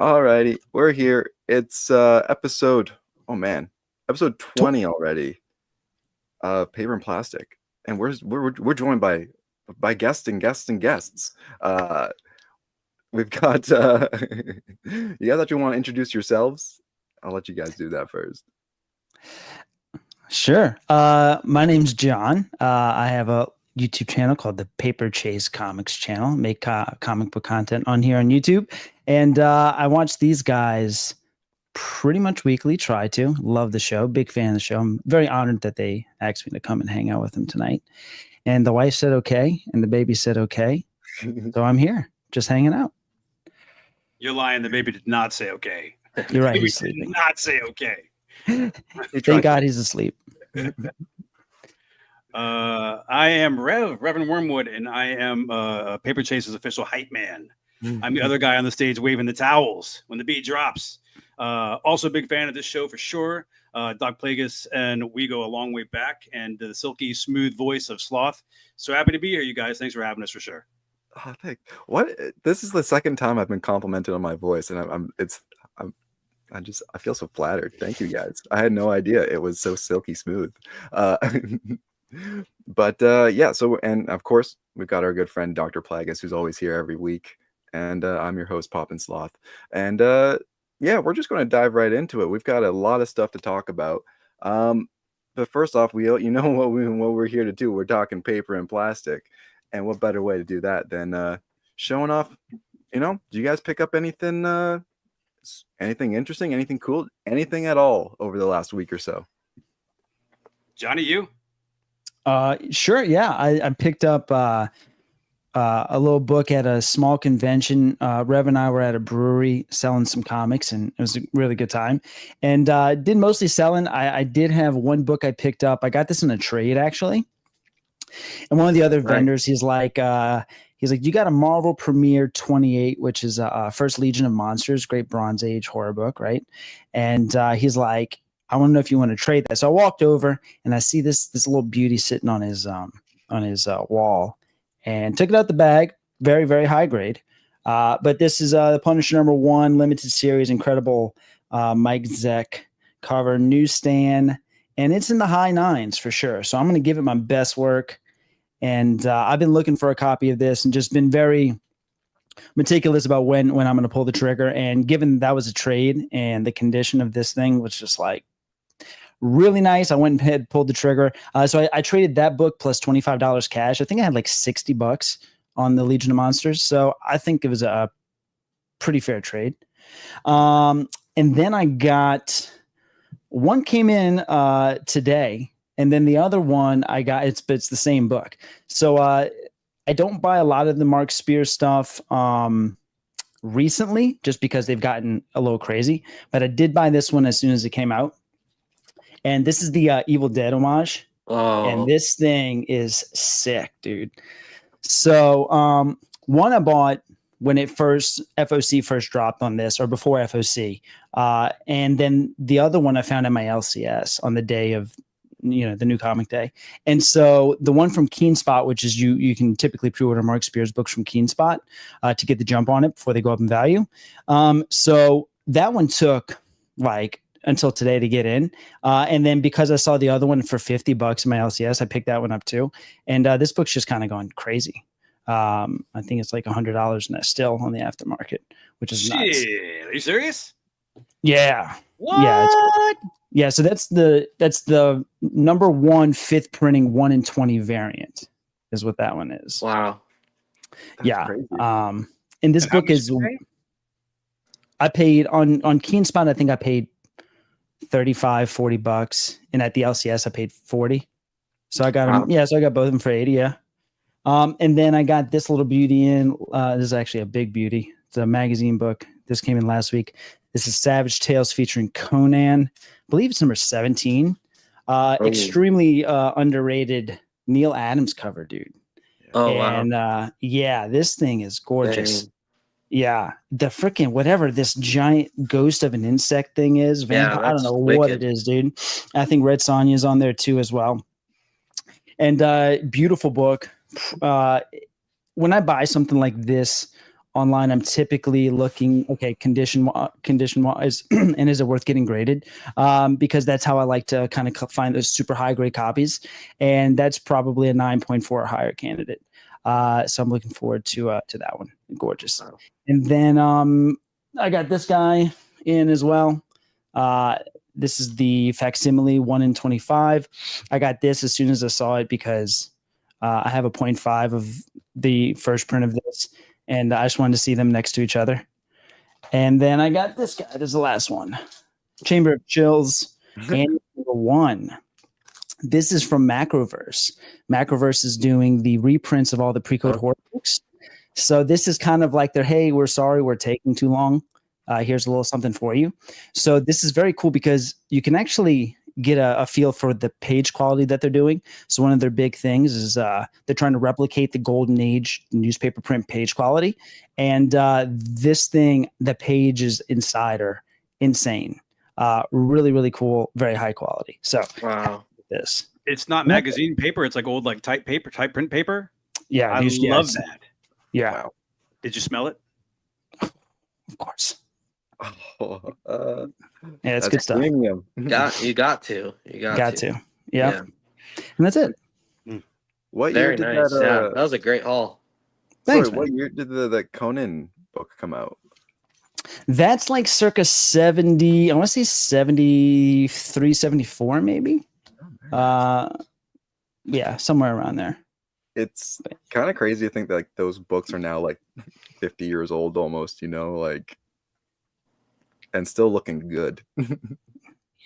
Alrighty, we're here. It's episode, oh man, episode 20 already. Paper and plastic, and we're joined by guests and guests and guests. We've got you guys actually want to introduce yourselves? I'll let you guys do that first. Sure. My name's John. I have a YouTube channel called the Paper Chase Comics channel. Make comic book content on here on YouTube, and I watch these guys pretty much weekly. Try to love the show. Big fan of the show. I'm very honored that they asked me to come and hang out with them tonight. And the wife said okay, and the baby said okay, so I'm here, just hanging out. You're lying. The baby did not say okay. You're right. He's sleeping. Did not say okay. Thank God he's asleep. I am Reverend Wormwood, and I am Paper Chase's official hype man. I'm the other guy on the stage waving the towels when the beat drops. Also a big fan of this show for sure. Doc Plagueis and we go a long way back, and the silky smooth voice of Sloth. So happy to be here, you guys. Thanks for having us for sure. Oh, thanks. What? This is the second time I've been complimented on my voice, and I feel so flattered. Thank you guys. I had no idea it was so silky smooth. But yeah, so, and of course we've got our good friend Dr. Plagueis, who's always here every week, and I'm your host Poppin' Sloth, and yeah, we're just going to dive right into it. We've got a lot of stuff to talk about, but first off, what we're here to do. We're talking paper and plastic, and what better way to do that than showing off. Do you guys pick up anything interesting, anything cool, anything at all over the last week or so? Johnny, you? Sure. Yeah. I picked up a little book at a small convention. Rev and I were at a brewery selling some comics, and it was a really good time. And did mostly selling. I did have one book I picked up. I got this in a trade, actually. And one of the other vendors, he's like, you got a Marvel Premiere 28, which is First Legion of Monsters, great Bronze Age horror book, right? And he's like, I want to know if you want to trade that. So I walked over and I see this little beauty sitting on his wall, and took it out the bag. Very, very high grade. But this is the Punisher #1 limited series, incredible Mike Zeck cover, newsstand, and it's in the high 9s for sure. So I'm going to give it my best work. And I've been looking for a copy of this and just been very meticulous about when I'm going to pull the trigger. And given that was a trade and the condition of this thing was just like really nice, I went and pulled the trigger. So I traded that book plus $25 cash. I think I had like $60 on the Legion of Monsters. So I think it was a pretty fair trade. And then I got one came in today. And then the other one I got, it's the same book. So I don't buy a lot of the Mark Spears stuff recently, just because they've gotten a little crazy. But I did buy this one as soon as it came out. And this is the Evil Dead homage. Oh. And this thing is sick, dude. So one I bought when FOC first dropped on this, or before FOC. And then the other one I found at my LCS on the day of the new comic day. And so the one from Keenspot, which is you can typically pre-order Mark Spears books from Keenspot to get the jump on it before they go up in value. So that one took like until today to get in. And then because I saw the other one for $50 in my LCS, I picked that one up too. And this book's just kind of gone crazy. I think it's like $100 in that still on the aftermarket, which is nuts. Are you serious? Yeah. What? Yeah, so that's the #1 5th printing 1 in 20 variant is what that one is. Wow. That's crazy. And this book is I paid on Keenspot, I think I paid $35-40, and at the LCS I paid 40. So I got them. Yeah, so I got both of them for 80, yeah. And then I got this little beauty in. This is actually a big beauty. It's a magazine book. This came in last week. This is Savage Tales featuring Conan. I believe it's number 17. Extremely underrated Neil Adams cover, dude. Oh, and yeah, this thing is gorgeous. Dang. Yeah, the freaking whatever this giant ghost of an insect thing is, I don't know what it is, dude. I think Red Sonja is on there too as well. And beautiful book. When I buy something like this online, I'm typically looking, okay, condition wise, and is it worth getting graded? Because that's how I like to kind of find those super high grade copies, and that's probably a 9.4 or higher candidate. So I'm looking forward to that one. Gorgeous. Wow. And then I got this guy in as well. This is the facsimile 1 in 25. I got this as soon as I saw it because I have a 0.5 of the first print of this, and I just wanted to see them next to each other. And then I got this guy. This is the last one. Chamber of Chills, Annual #1. This is from Macroverse. Macroverse is doing the reprints of all the pre-code horror books. So this is kind of like their, hey, we're sorry we're taking too long. Here's a little something for you. So this is very cool because you can actually get a feel for the page quality that they're doing. So one of their big things is they're trying to replicate the golden age newspaper print page quality. And this thing, the pages inside are insane. Really, really cool, very high quality. So Wow. this. It's not magazine paper. It's like old like type print paper. Yeah. I love that. Yeah. Wow. Did you smell it? Of course. Oh, Yeah, it's that's good stuff. premium. You got to. You got to. Yeah. And that's it. What year Very did nice. that? Yeah, that was a great haul. Thanks, sorry, man. what year did the Conan book come out? That's like circa 70, I want to say 73, 74 maybe. Yeah, somewhere around there. It's kind of crazy to think that like those books are now like 50 years old almost, like, and still looking good.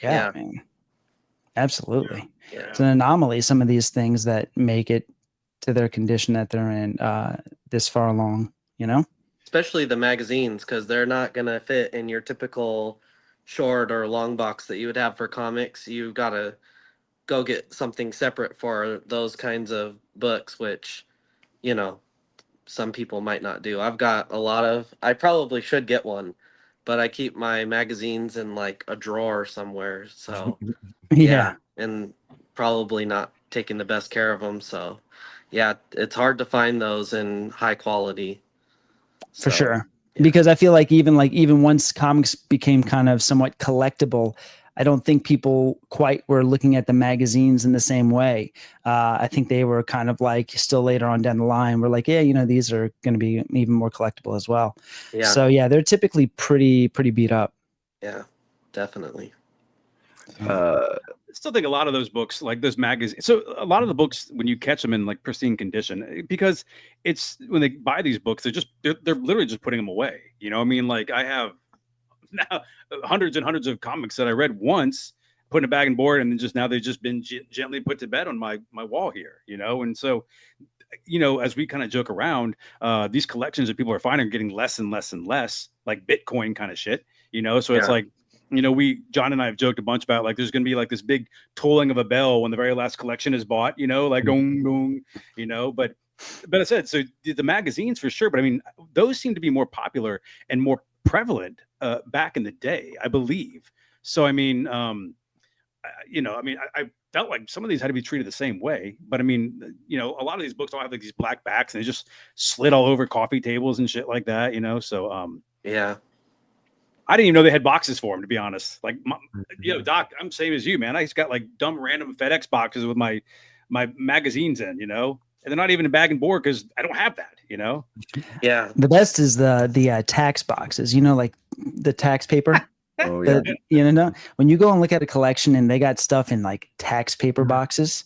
Yeah, man. Absolutely. Yeah. It's an anomaly, some of these things that make it to their condition that they're in this far along, Especially the magazines, because they're not going to fit in your typical short or long box that you would have for comics. You've got to go get something separate for those kinds of books, which, some people might not do. I've got I probably should get one, but I keep my magazines in like a drawer somewhere. So Yeah. and probably not taking the best care of them. So yeah, it's hard to find those in high quality. For So, sure. yeah. Because I feel like even once comics became kind of somewhat collectible, I don't think people quite were looking at the magazines in the same way. I think they were kind of like still later on down the line, we're like, yeah, these are going to be even more collectible as well. Yeah. So yeah, they're typically pretty beat up. Yeah, definitely. I still think a lot of those books, like those magazines. So a lot of the books, when you catch them in like pristine condition, because it's when they buy these books, they're literally just putting them away. Like I have now hundreds and hundreds of comics that I read once, put in a bag and board, and then now they've just been gently put to bed on my wall here. And so, as we kind of joke around, these collections that people are finding are getting less and less and less, like Bitcoin kind of shit. So it's like, John and I have joked a bunch about like there's going to be like this big tolling of a bell when the very last collection is bought, like dong dong, but I said, so the magazines for sure, but I mean those seem to be more popular and more prevalent back in the day, I believe. So I mean, I felt like some of these had to be treated the same way, but I mean, a lot of these books don't have like these black backs and they just slid all over coffee tables and shit like that, so Yeah. I didn't even know they had boxes for them, to be honest. Like, Doc, I'm same as you, man. I just got like dumb random FedEx boxes with my magazines in, and they're not even a bag and board because I don't have that, Yeah. The best is the tax boxes, like the tax paper. Oh yeah. When you go and look at a collection and they got stuff in like tax paper boxes,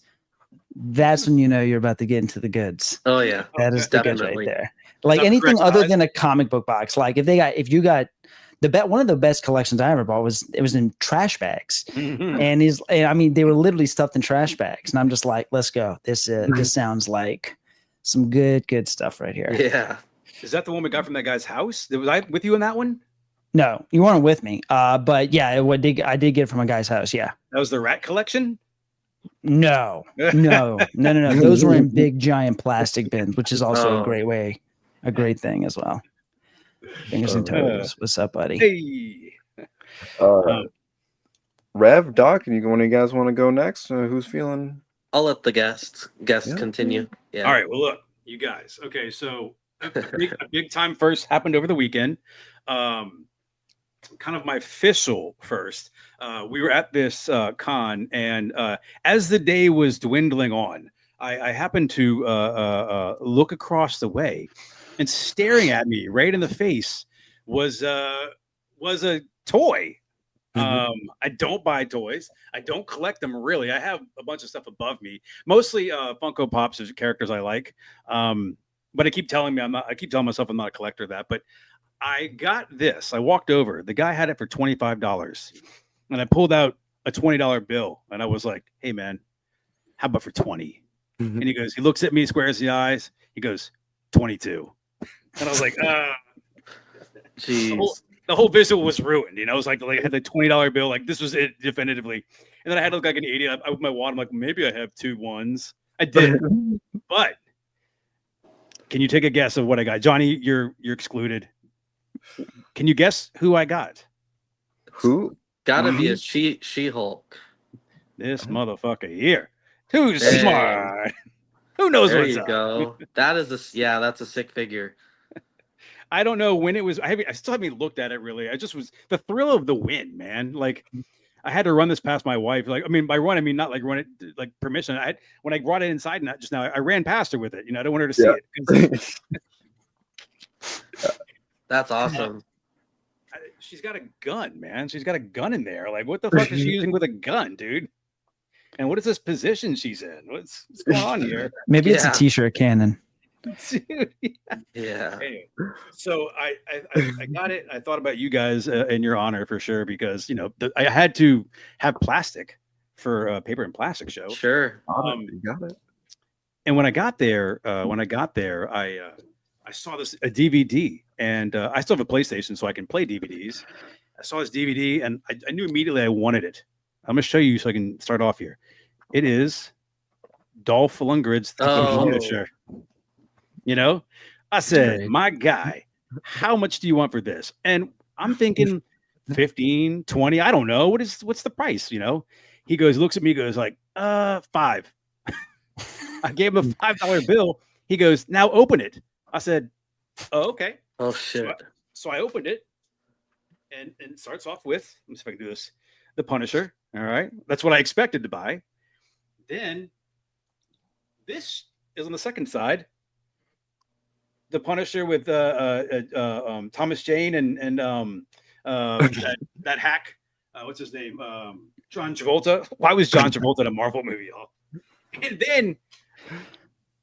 that's when you're about to get into the goods. Oh yeah. That is the goods right Definitely. there. Like that the anything correct other size? than a comic book box. Like if you got one of the best collections I ever bought was in trash bags, and they were literally stuffed in trash bags, and I'm just like, let's go. This sounds like some good stuff right here. Yeah. Is that the one we got from that guy's house? Was I with you in that one? No, you weren't with me. But yeah, I did get it from a guy's house. Yeah. That was the rat collection? No. Those were in big giant plastic bins, which is also Oh. a great thing as well. Fingers and toes. What's up, buddy? Hey. Rev, Doc, and one of you guys want to go next? Who's feeling? I'll let the guests Yeah. continue. Yeah. All right. Well, look, you guys. Okay. So A big time first happened over the weekend. Kind of my official first. We were at this con, and as the day was dwindling on, I happened to look across the way, and staring at me right in the face was a toy. I don't buy toys. I don't collect them really. I have a bunch of stuff above me, mostly Funko Pops are characters I like. But I keep telling me I'm not. I keep telling myself I'm not a collector of that. But I got this. I walked over. The guy had it for $25, and I pulled out a $20 bill, and I was like, "Hey man, how about for 20?" And he goes, he looks at me, squares the eyes. He goes, 22. And I was like, Jeez. The whole visual was ruined. You know, it was like I had the $20 bill. Like this was it definitively. And then I had to look like an idiot. I with my wallet, I'm like, maybe I have 2 ones. I did. But can you take a guess of what I got? Johnny, you're excluded. Can you guess who I got? Who? Gotta be a She-Hulk. This motherfucker here. Who's Hey. smart? Who knows There what's you up? go. That is that's a sick figure. I don't know when it was. I still haven't even looked at it really. I just was the thrill of the win, man. Like I had to run this past my wife. Like, I mean, by run, I mean not like run it like permission. When I brought it inside, not just now, I ran past her with it. You know, I don't want her to see it. That's awesome. She's got a gun, man. She's got a gun in there. Like, what the fuck is she using with a gun, dude? And what is this position she's in? What's going on here? Maybe it's a t-shirt cannon. Dude, Yeah. Anyway, so I got it. I thought about you guys in your honor for sure because you know I had to have plastic for a paper and plastic show. Sure. You got it. And when I got there, I saw a DVD, and I still have a PlayStation, so I can play DVDs. I saw this DVD, and I knew immediately I wanted it. I'm gonna show you so I can start off here. It is Dolph Lundgren's The Punisher. You know, I said, my guy, how much do you want for this? And I'm thinking 15, 20. I don't know. What's the price? You know, he looks at me, goes like, 5. I gave him a $5 bill. He goes, now open it. I said, oh, okay. Oh shit. So I opened it and it starts off with, let me see if I can do this. The Punisher. All right. That's what I expected to buy. Then this is on the second side. The Punisher with Thomas Jane and that hack. What's his name? John Travolta. Why was John Travolta in a Marvel movie, y'all?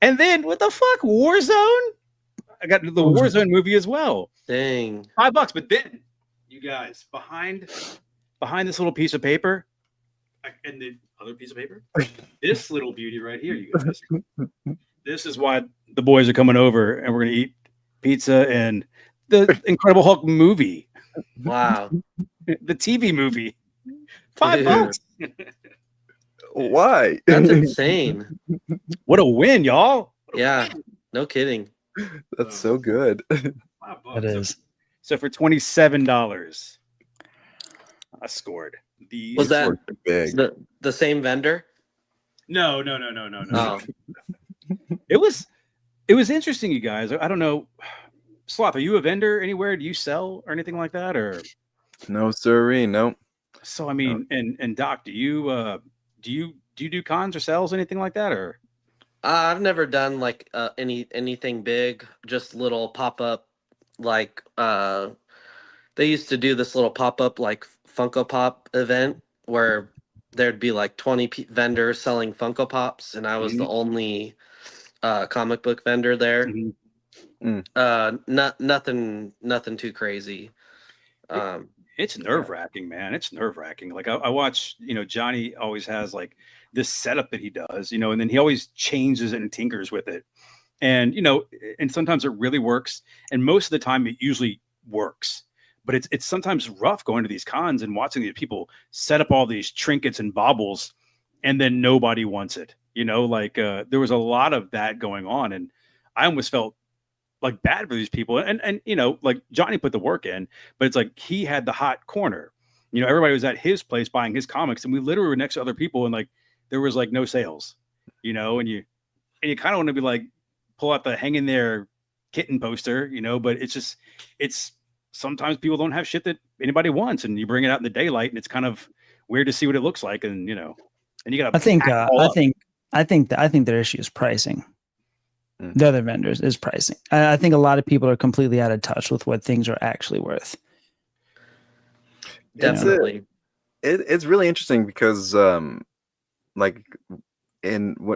And then what the fuck? Warzone? I got the Warzone movie as well. Dang. $5. But then, you guys, behind this little piece of paper, and the other piece of paper, this little beauty right here, you guys. This is why the boys are coming over, and we're gonna eat pizza and the Incredible Hulk movie. Wow. The TV movie. $5. Why? That's insane. What a win, y'all. What a Yeah. win. No kidding. That's so good. $5. It is. So for $27, I scored. Was that big? the same vendor? No. Oh. It was interesting, you guys. I don't know. Sloth, are you a vendor anywhere? Do you sell or anything like that? Or No, sirree. No. so I mean, and Doc, do you do cons or sales, anything like that? Or I've never done like anything big, just little pop-up like they used to do this little pop-up like Funko Pop event where there'd be like 20 vendors selling Funko Pops and I was the only comic book vendor there. Nothing too crazy. it's nerve-wracking, man. It's nerve-wracking. Like I watch, you know, Johnny always has like this setup that he does, you know, and then he always changes it and tinkers with it. And, you know, and sometimes it really works. And most of the time it usually works. But it's sometimes rough going to these cons and watching these people set up all these trinkets and baubles and then nobody wants it. You know, like there was a lot of that going on. And I almost felt like bad for these people. And you know, like Johnny put the work in, but it's like he had the hot corner. You know, everybody was at his place buying his comics, and we literally were next to other people, and like there was like no sales. You know, and you kind of want to be like pull out the hang in there kitten poster, but it's sometimes people don't have shit that anybody wants, and you bring it out in the daylight, and it's kind of weird to see what it looks like, and and you got to. I think their issue is pricing. Mm. The other vendors is pricing. I think a lot of people are completely out of touch with what things are actually worth. Definitely. It's really interesting because like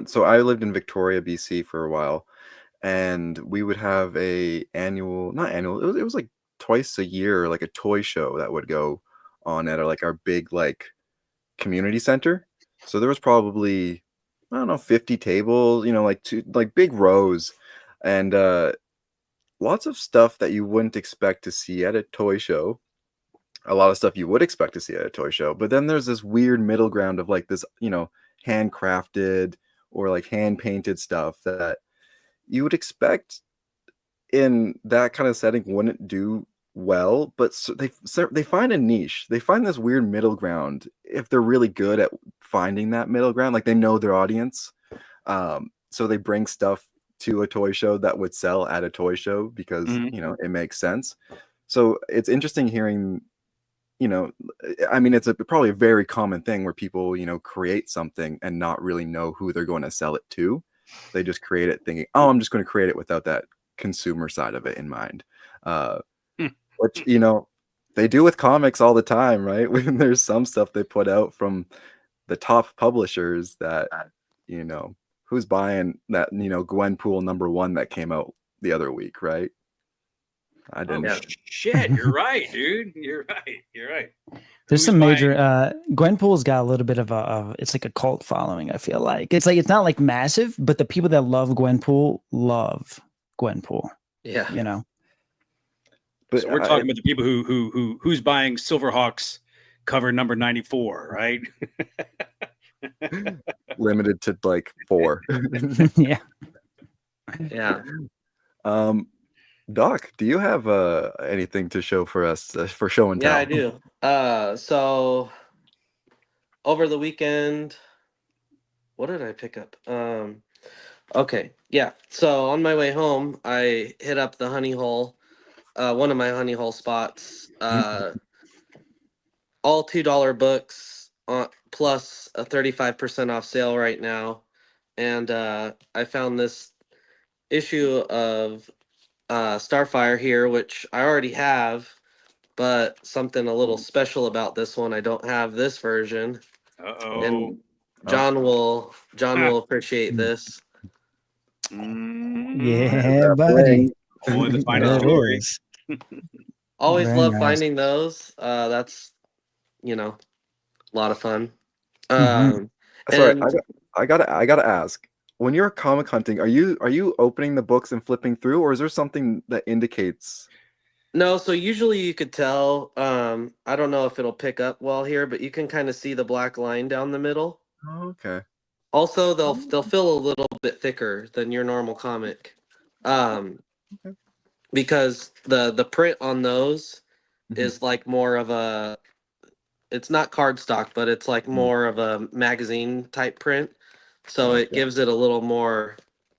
so I lived in Victoria, BC for a while, and we would have not annual, it was like twice a year, like a toy show that would go on at our big like community center. So there was probably, I don't know, 50 tables, like big rows, and lots of stuff that you wouldn't expect to see at a toy show. A lot of stuff you would expect to see at a toy show, but then there's this weird middle ground of like this, handcrafted or like hand painted stuff that you would expect in that kind of setting wouldn't do well, but they find a niche. They find this weird middle ground if they're really good at finding that middle ground. Like they know their audience, so they bring stuff to a toy show that would sell at a toy show because it makes sense. So it's interesting hearing. I mean, it's probably a very common thing where people, create something and not really know who they're going to sell it to. They just create it thinking, oh, I'm just going to create it without that consumer side of it in mind. Which, they do with comics all the time, right? When there's some stuff they put out from the top publishers that, who's buying that, Gwenpool #1 that came out the other week, right? I didn't. Oh, shit, you're right, dude. You're right. There's some major Gwenpool's got a little bit of it's like a cult following, I feel like. It's not like massive, but the people that love Gwenpool love Gwenpool. Yeah. But so we're talking about the people who's buying Silverhawks cover number 94, right? Limited to like 4. Yeah. Yeah. Doc, do you have anything to show for us for show and tell? Yeah, I do. So over the weekend, what did I pick up? Okay, yeah. So on my way home, I hit up the Honey Hole, one of my Honey Hole spots. All $2 books, plus a 35% off sale right now, and I found this issue of Starfire here, which I already have, but something a little special about this one, I don't have this version. And John will appreciate this. Yeah, buddy. Only the final story. Always Very love nice. finding those. That's a lot of fun. Sorry, I gotta ask. When you're comic hunting, are you opening the books and flipping through, or is there something that indicates? No, so usually you could tell. I don't know if it'll pick up well here, but you can kind of see the black line down the middle. Oh, okay. Also, they'll feel a little bit thicker than your normal comic, because the print on those is like more of a. It's not cardstock, but it's like more of a magazine type print. So it gives it a little more,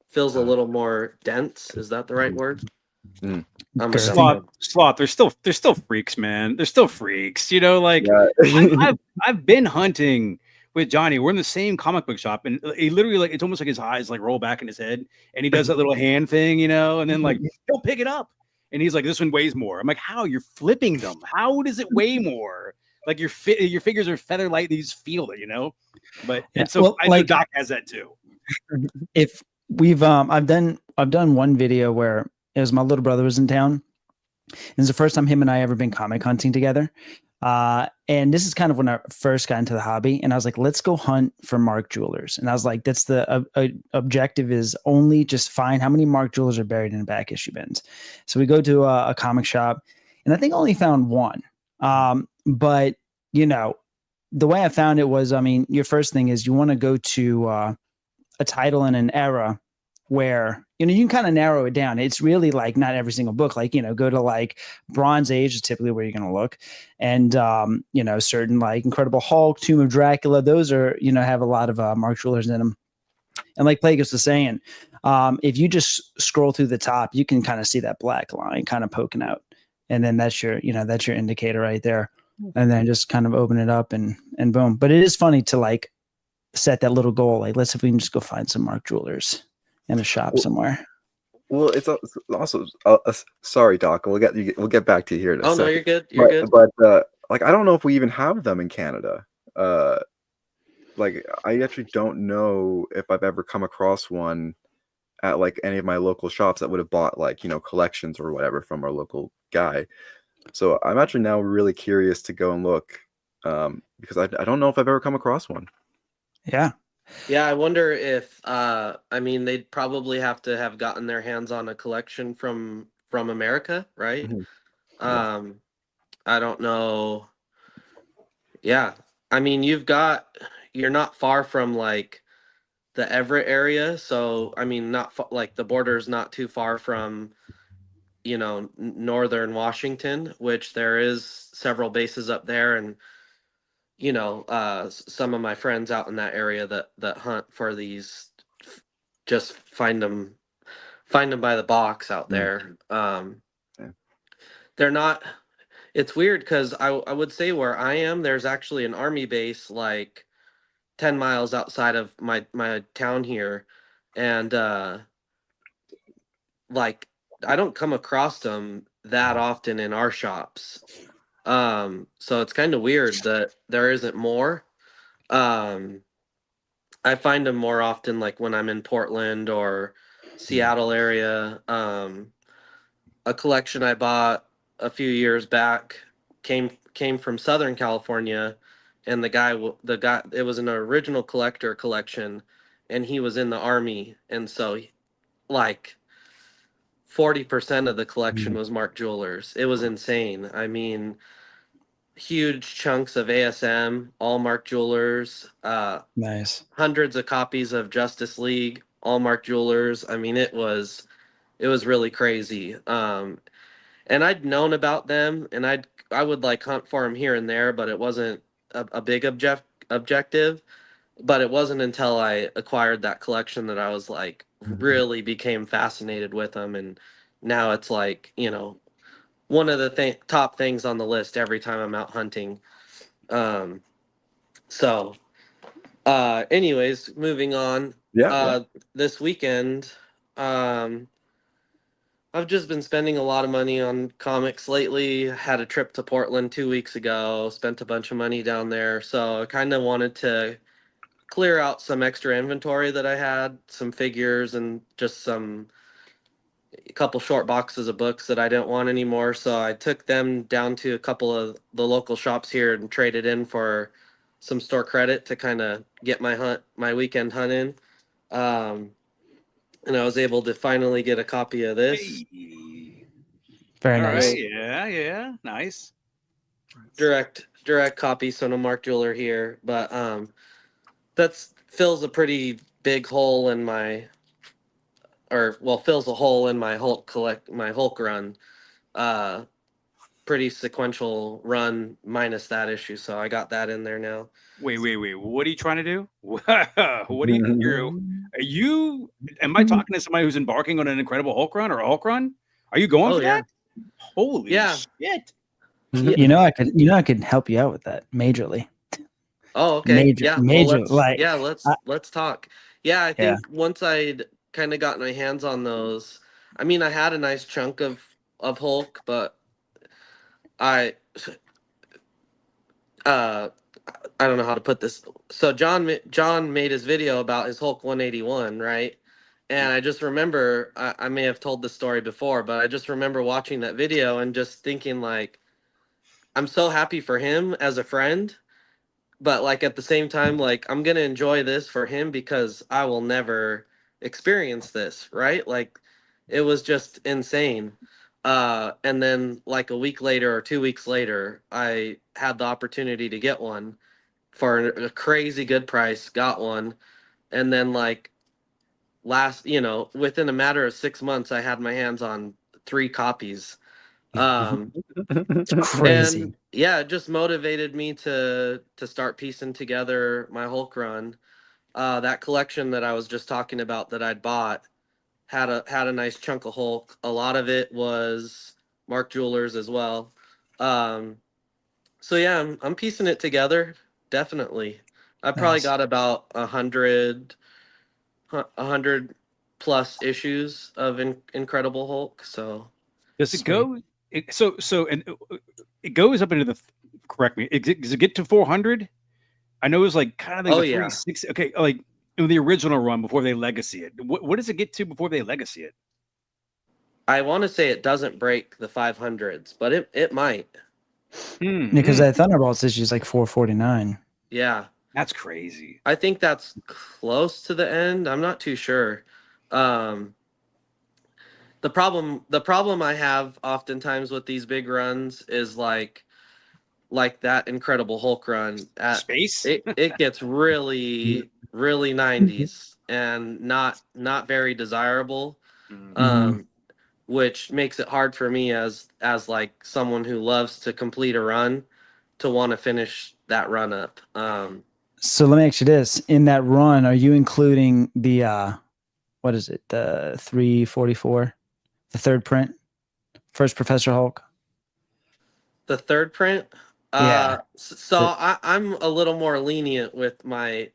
feels a little more dense. Is that the right word? Sloth. They're still freaks, man. They're still freaks. Like I've been hunting with Johnny. We're in the same comic book shop, and he literally it's almost like his eyes roll back in his head, and he does that little hand thing, and then he'll pick it up, and he's like, "This one weighs more." I'm like, "How? You're flipping them? How does it weigh more?" Like your figures are feather light, you just feel it, But and so I know Doc has that too. If we've I've done one video where it was my little brother was in town. It's the first time him and I ever been comic hunting together. And this is kind of when I first got into the hobby, and I was like, let's go hunt for Mark Jewelers. And I was like, that's the objective is only just find how many Mark Jewelers are buried in the back issue bins. So we go to a comic shop, and I think I only found one. But the way I found it was, your first thing is you want to go to a title in an era where, you can kind of narrow it down. It's really like not every single book, go to like Bronze Age is typically where you're going to look. And, certain like Incredible Hulk, Tomb of Dracula, those are, have a lot of Mark Jewelers in them. And like Plagueis was saying, If you just scroll through the top, you can kind of see that black line kind of poking out, and then that's your indicator right there. And then just kind of open it up and boom. But it is funny to like set that little goal. Like, let's see if we can just go find some Mark Jewelers in a shop somewhere. Well, it's also sorry, Doc. We'll get back to you here in a Oh second. no, you're good. You're good. But like, I don't know if we even have them in Canada. Like, I actually don't know if I've ever come across one at like any of my local shops that would have bought like, collections or whatever from our local guy. So I'm actually now really curious to go and look, because I don't know if I've ever come across one. Yeah. Yeah, I wonder if I mean they'd probably have to have gotten their hands on a collection from America, right? Mhm. Yeah. I don't know. Yeah. I mean, you're not far from like the Everett area, so I mean not like the border is not too far from northern Washington, which there is several bases up there, and some of my friends out in that area that hunt for these just find them by the box out there. Yeah. They're not. It's weird because I would say where I am, there's actually an army base like 10 miles outside of my town here, and like I don't come across them that often in our shops. So it's kind of weird that there isn't more. I find them more often like when I'm in Portland or Seattle area. A collection I bought a few years back came from Southern California, and the guy it was an original collector collection, and he was in the army, and so like 40% of the collection was Mark Jewelers. It was insane. I mean, huge chunks of ASM, all Mark Jewelers. Nice. Hundreds of copies of Justice League, all Mark Jewelers. I mean, it was really crazy. And I'd known about them, and I would like hunt for them here and there, but it wasn't a big objective. But it wasn't until I acquired that collection that I was like really became fascinated with them, and now it's like one of the top things on the list every time I'm out hunting. So anyways, moving on. Yeah. This weekend, I've just been spending a lot of money on comics lately. Had a trip to Portland 2 weeks ago, spent a bunch of money down there. So I kind of wanted to clear out some extra inventory that I had, some figures and just a couple short boxes of books that I didn't want anymore. So I took them down to a couple of the local shops here and traded in for some store credit to kind of get my weekend hunt in. And I was able to finally get a copy of this. Hey. Very All nice. right. Yeah. Nice. Direct copy, so no Mark Jeweler here. But that's fills a pretty big hole in fills a hole in my Hulk run. Pretty sequential run minus that issue, so I got that in there now. Wait. What are you trying to do? What do you? Am I talking to somebody who's embarking on an Incredible Hulk run or a Hulk run? Are you going for that? Holy shit! I could help you out with that majorly. Oh, okay. Let's talk. Yeah, I think once I'd kind of got my hands on those, I mean, I had a nice chunk of Hulk, but I don't know how to put this. So John made his video about his Hulk 181, right? And I just remember, I may have told this story before, but I just remember watching that video and just thinking like, I'm so happy for him as a friend, but like at the same time, like I'm gonna enjoy this for him because I will never experience this, right? Like it was just insane. And then like a week later or 2 weeks later, I had the opportunity to get one for a crazy good price, got one. And then like within a matter of 6 months, I had my hands on 3 copies. It's crazy. And yeah, it just motivated me to start piecing together my Hulk run. That collection that I was just talking about that I'd bought, had a nice chunk of Hulk. A lot of it was Mark Jewelers as well. So yeah, I'm piecing it together. Definitely, I probably Nice. got about 100 plus issues of Incredible Hulk. So Does it Sweet. go? And it goes up into the. Correct me. Does it get to 400? I know it was like kind of like Oh, the yeah. 360. Okay, like in the original run before they legacy it. What does it get to before they legacy it? I want to say it doesn't break the 500s, but it might. Because that Thunderbolts issue is like 449. Yeah, That's crazy. I think that's close to the end. I'm not too sure. The problem I have oftentimes with these big runs is like that Incredible Hulk run at Space. it gets really 90s and not very desirable, which makes it hard for me as like someone who loves to complete a run to want to finish that run up. So let me ask you this: in that run, are you including the what is it? The 344, the third print, first Professor Hulk? The third print. Yeah. So I'm a little more lenient with my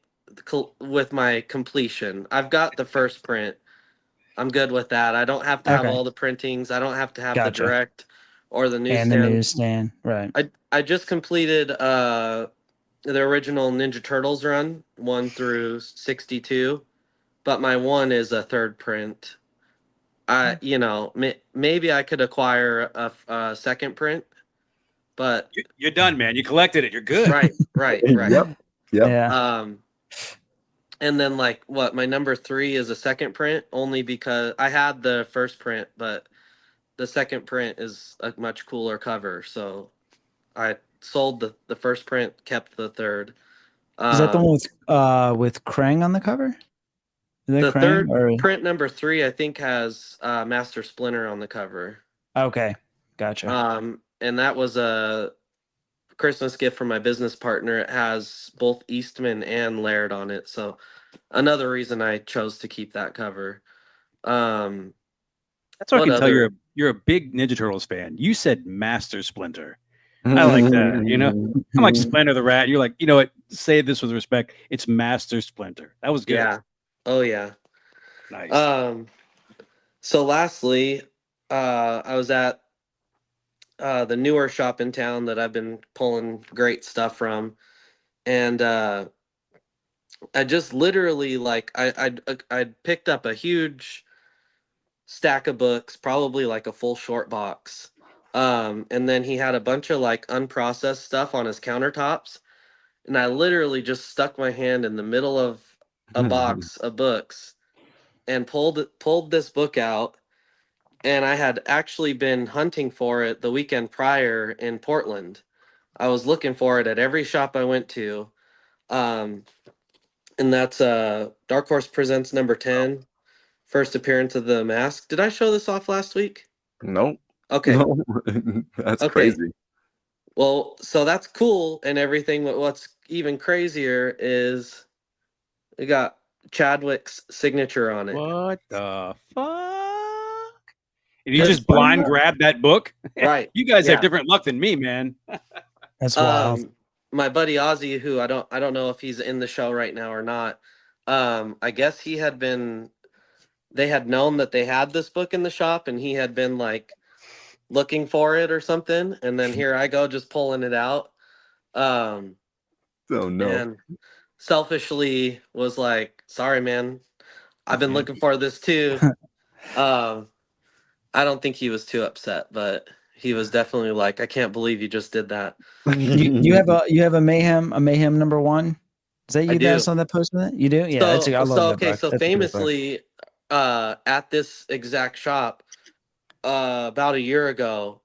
completion. I've got the first print. I'm good with that. I don't have to have Okay. all the printings. I don't have to have the Gotcha. direct or the And the newsstand. newsstand, right? I just completed the original Ninja Turtles run 1 through 62, but my one is a third print. Maybe I could acquire a second print, but You're done, man. You collected it. You're good. right. Yep. Yeah. And then like what my number 3 is a second print only because I had the first print, but the second print is a much cooler cover. So I sold the first print, kept the third. Is that the one with Krang on the cover? Is that The Krang third or print, number 3, I think has Master Splinter on the cover. okay? Gotcha. And that was a Christmas gift from my business partner. It has both Eastman and Laird on it, so another reason I chose to keep that cover. That's what I What can tell other- you're a big Ninja Turtles fan. You said Master Splinter. I like that. You know, I'm like Splinter the Rat. You're like, you know what? Say this with respect. It's Master Splinter. That was good. Yeah. Oh yeah. Nice. So lastly, I was at the newer shop in town that I've been pulling great stuff from, and I just literally like I picked up a huge stack of books, probably like a full short box. And then he had a bunch of like unprocessed stuff on his countertops, and I literally just stuck my hand in the middle of a box of books and pulled this book out. And I had actually been hunting for it the weekend prior in Portland. I was looking for it at every shop I went to. And that's Dark Horse Presents number 10, first appearance of the Mask. Did I show this off last week? Nope. Okay. No. That's Okay. crazy. Well, so that's cool and everything, but what's even crazier is we got Chadwick's signature on it. What the fuck? And you That's just blind grabbed that book? Right. You guys Yeah. have different luck than me, man. That's wild. My buddy Ozzy, who I don't know if he's in the show right now or not. I guess they had known that they had this book in the shop, and he had been like looking for it or something, and then here I go just pulling it out. Oh no. And selfishly was like, sorry man, I've been looking for this too. I don't think he was too upset, but he was definitely like, I can't believe you just did that. You have a mayhem number 1. Is that you I guys do. on that post with it? You do? Yeah, I love that book. So That's a good book. famously, at this exact shop, about a year ago,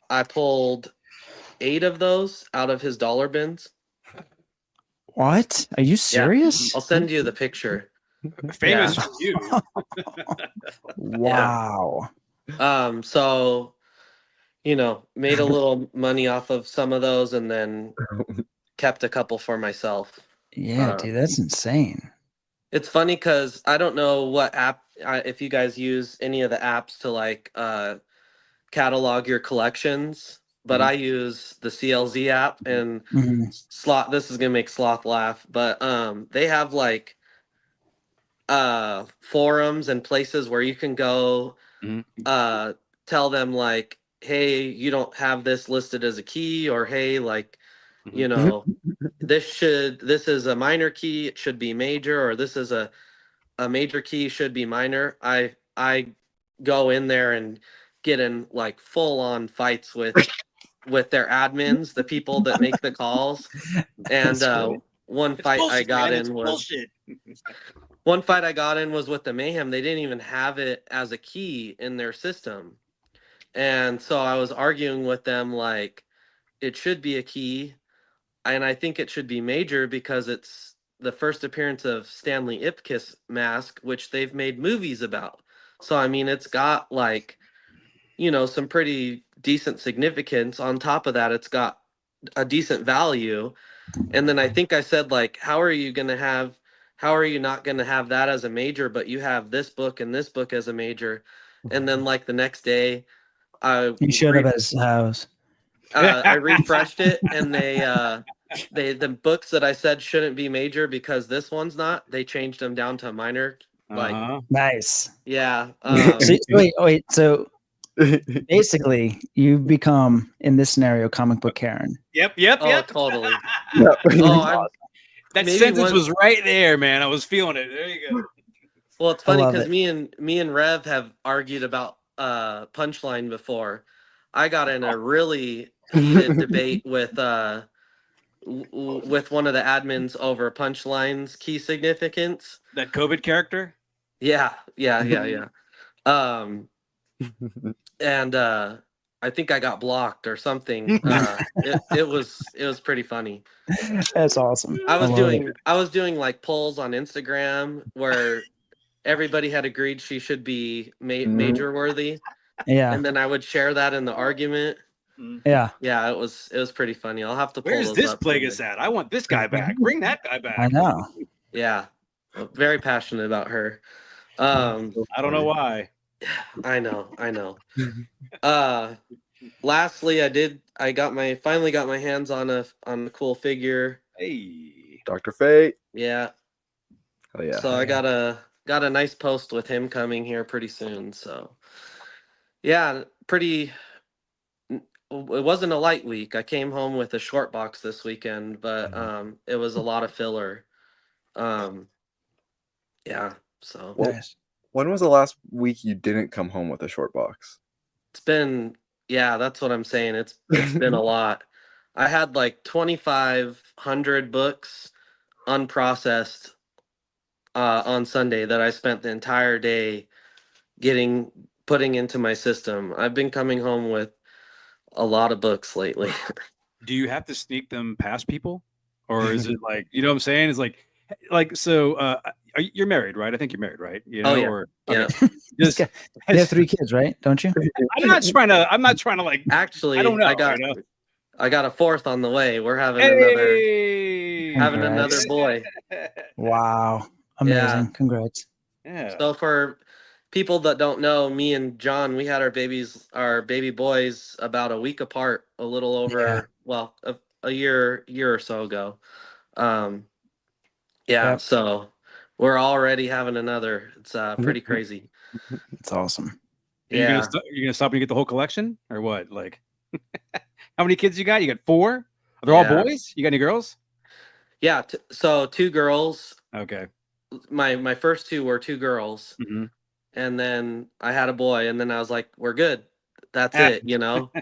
I pulled 8 of those out of his dollar bins. What? Are you serious? I'll send you the picture. Famous Yeah. for you. Wow. So, made a little money off of some of those, and then kept a couple for myself. Yeah, dude, that's insane. It's funny because I don't know what app, if you guys use any of the apps to like catalog your collections, but Mhm. I use the CLZ app and Mhm. Sloth. This is gonna make Sloth laugh, but they have like forums and places where you can go Mhm. tell them like, hey, you don't have this listed as a key, or hey, like, you Mhm. know, this is a minor key, it should be major, or this is a major key, should be minor. I go in there and get in like full on fights with their admins, the people that make the calls. And That's great. one It's fight I bullshit, got man. It's in was bullshit. one fight I got in was with the Mayhem. They didn't even have it as a key in their system. And so I was arguing with them like it should be a key, and I think it should be major because it's the first appearance of Stanley Ipkiss mask, which they've made movies about. So I mean, it's got like, some pretty decent significance. On top of that, it's got a decent value. And then I think I said like, how are you not going to have that as a major, but you have this book and this book as a major? And then like the next day, I You showed up as house. I refreshed it, and the books that I said shouldn't be major because this one's not, they changed them down to minor. Like, Uh-huh. Nice. yeah. So wait. So basically, you've become in this scenario comic book Karen. Yep, yep, Oh, yep. totally. Yeah. Oh, I'm That maybe sentence one- was right there, man. I was feeling it. There you go. well, it's I funny love because it. me and Rev have argued about Punchline before. I got in a really heated debate with with one of the admins over Punchline's key significance. That COVID character. Yeah. And I think I got blocked or something. It was pretty funny. That's awesome. I was love doing it. I was doing like polls on Instagram where everybody had agreed she should be major worthy, Yeah. and then I would share that in the argument. Yeah. Yeah, it was pretty funny. I'll have to pull Where's those this up. Plagueis at? I want this guy back. Bring that guy I back. know. Yeah, very passionate about her. I don't know why. I know. Lastly, finally got my hands on a cool figure. Hey. Dr. Fate. Yeah. Oh yeah. So I got a nice post with him coming here pretty soon. So yeah, it wasn't a light week. I came home with a short box this weekend, but it was a lot of filler. Yeah. So Well, Nice. when was the last week you didn't come home with a short box? it's been, yeah, that's what I'm saying. It's been a lot. I had like 2,500 books unprocessed on Sunday that I spent the entire day putting into my system. I've been coming home with a lot of books lately. Do you have to sneak them past people, or is it like, you know what I'm saying? It's like so. You're married, right? I think you're married, right? You know, Oh, yeah. or Yeah. just, You have 3 kids, right? Don't you? I'm not trying to like. Actually, I don't know. I got a 4th on the way. We're having Hey, another boy. Wow. Amazing. Yeah. Congrats. Yeah. So for people that don't know, me and John, we had our baby boys about a week apart, a little over, well, a year or so ago. Yeah, Yep. so we're already having another. It's pretty crazy. It's awesome. You're Yeah. gonna stop when you get the whole collection, or what? Like, how many kids you got? You got 4? Are they all Yeah. boys? You got any girls? Yeah, so 2 girls. Okay. My first 2 were 2 girls, Mhm. and then I had a boy, and then I was like, we're good. That's it,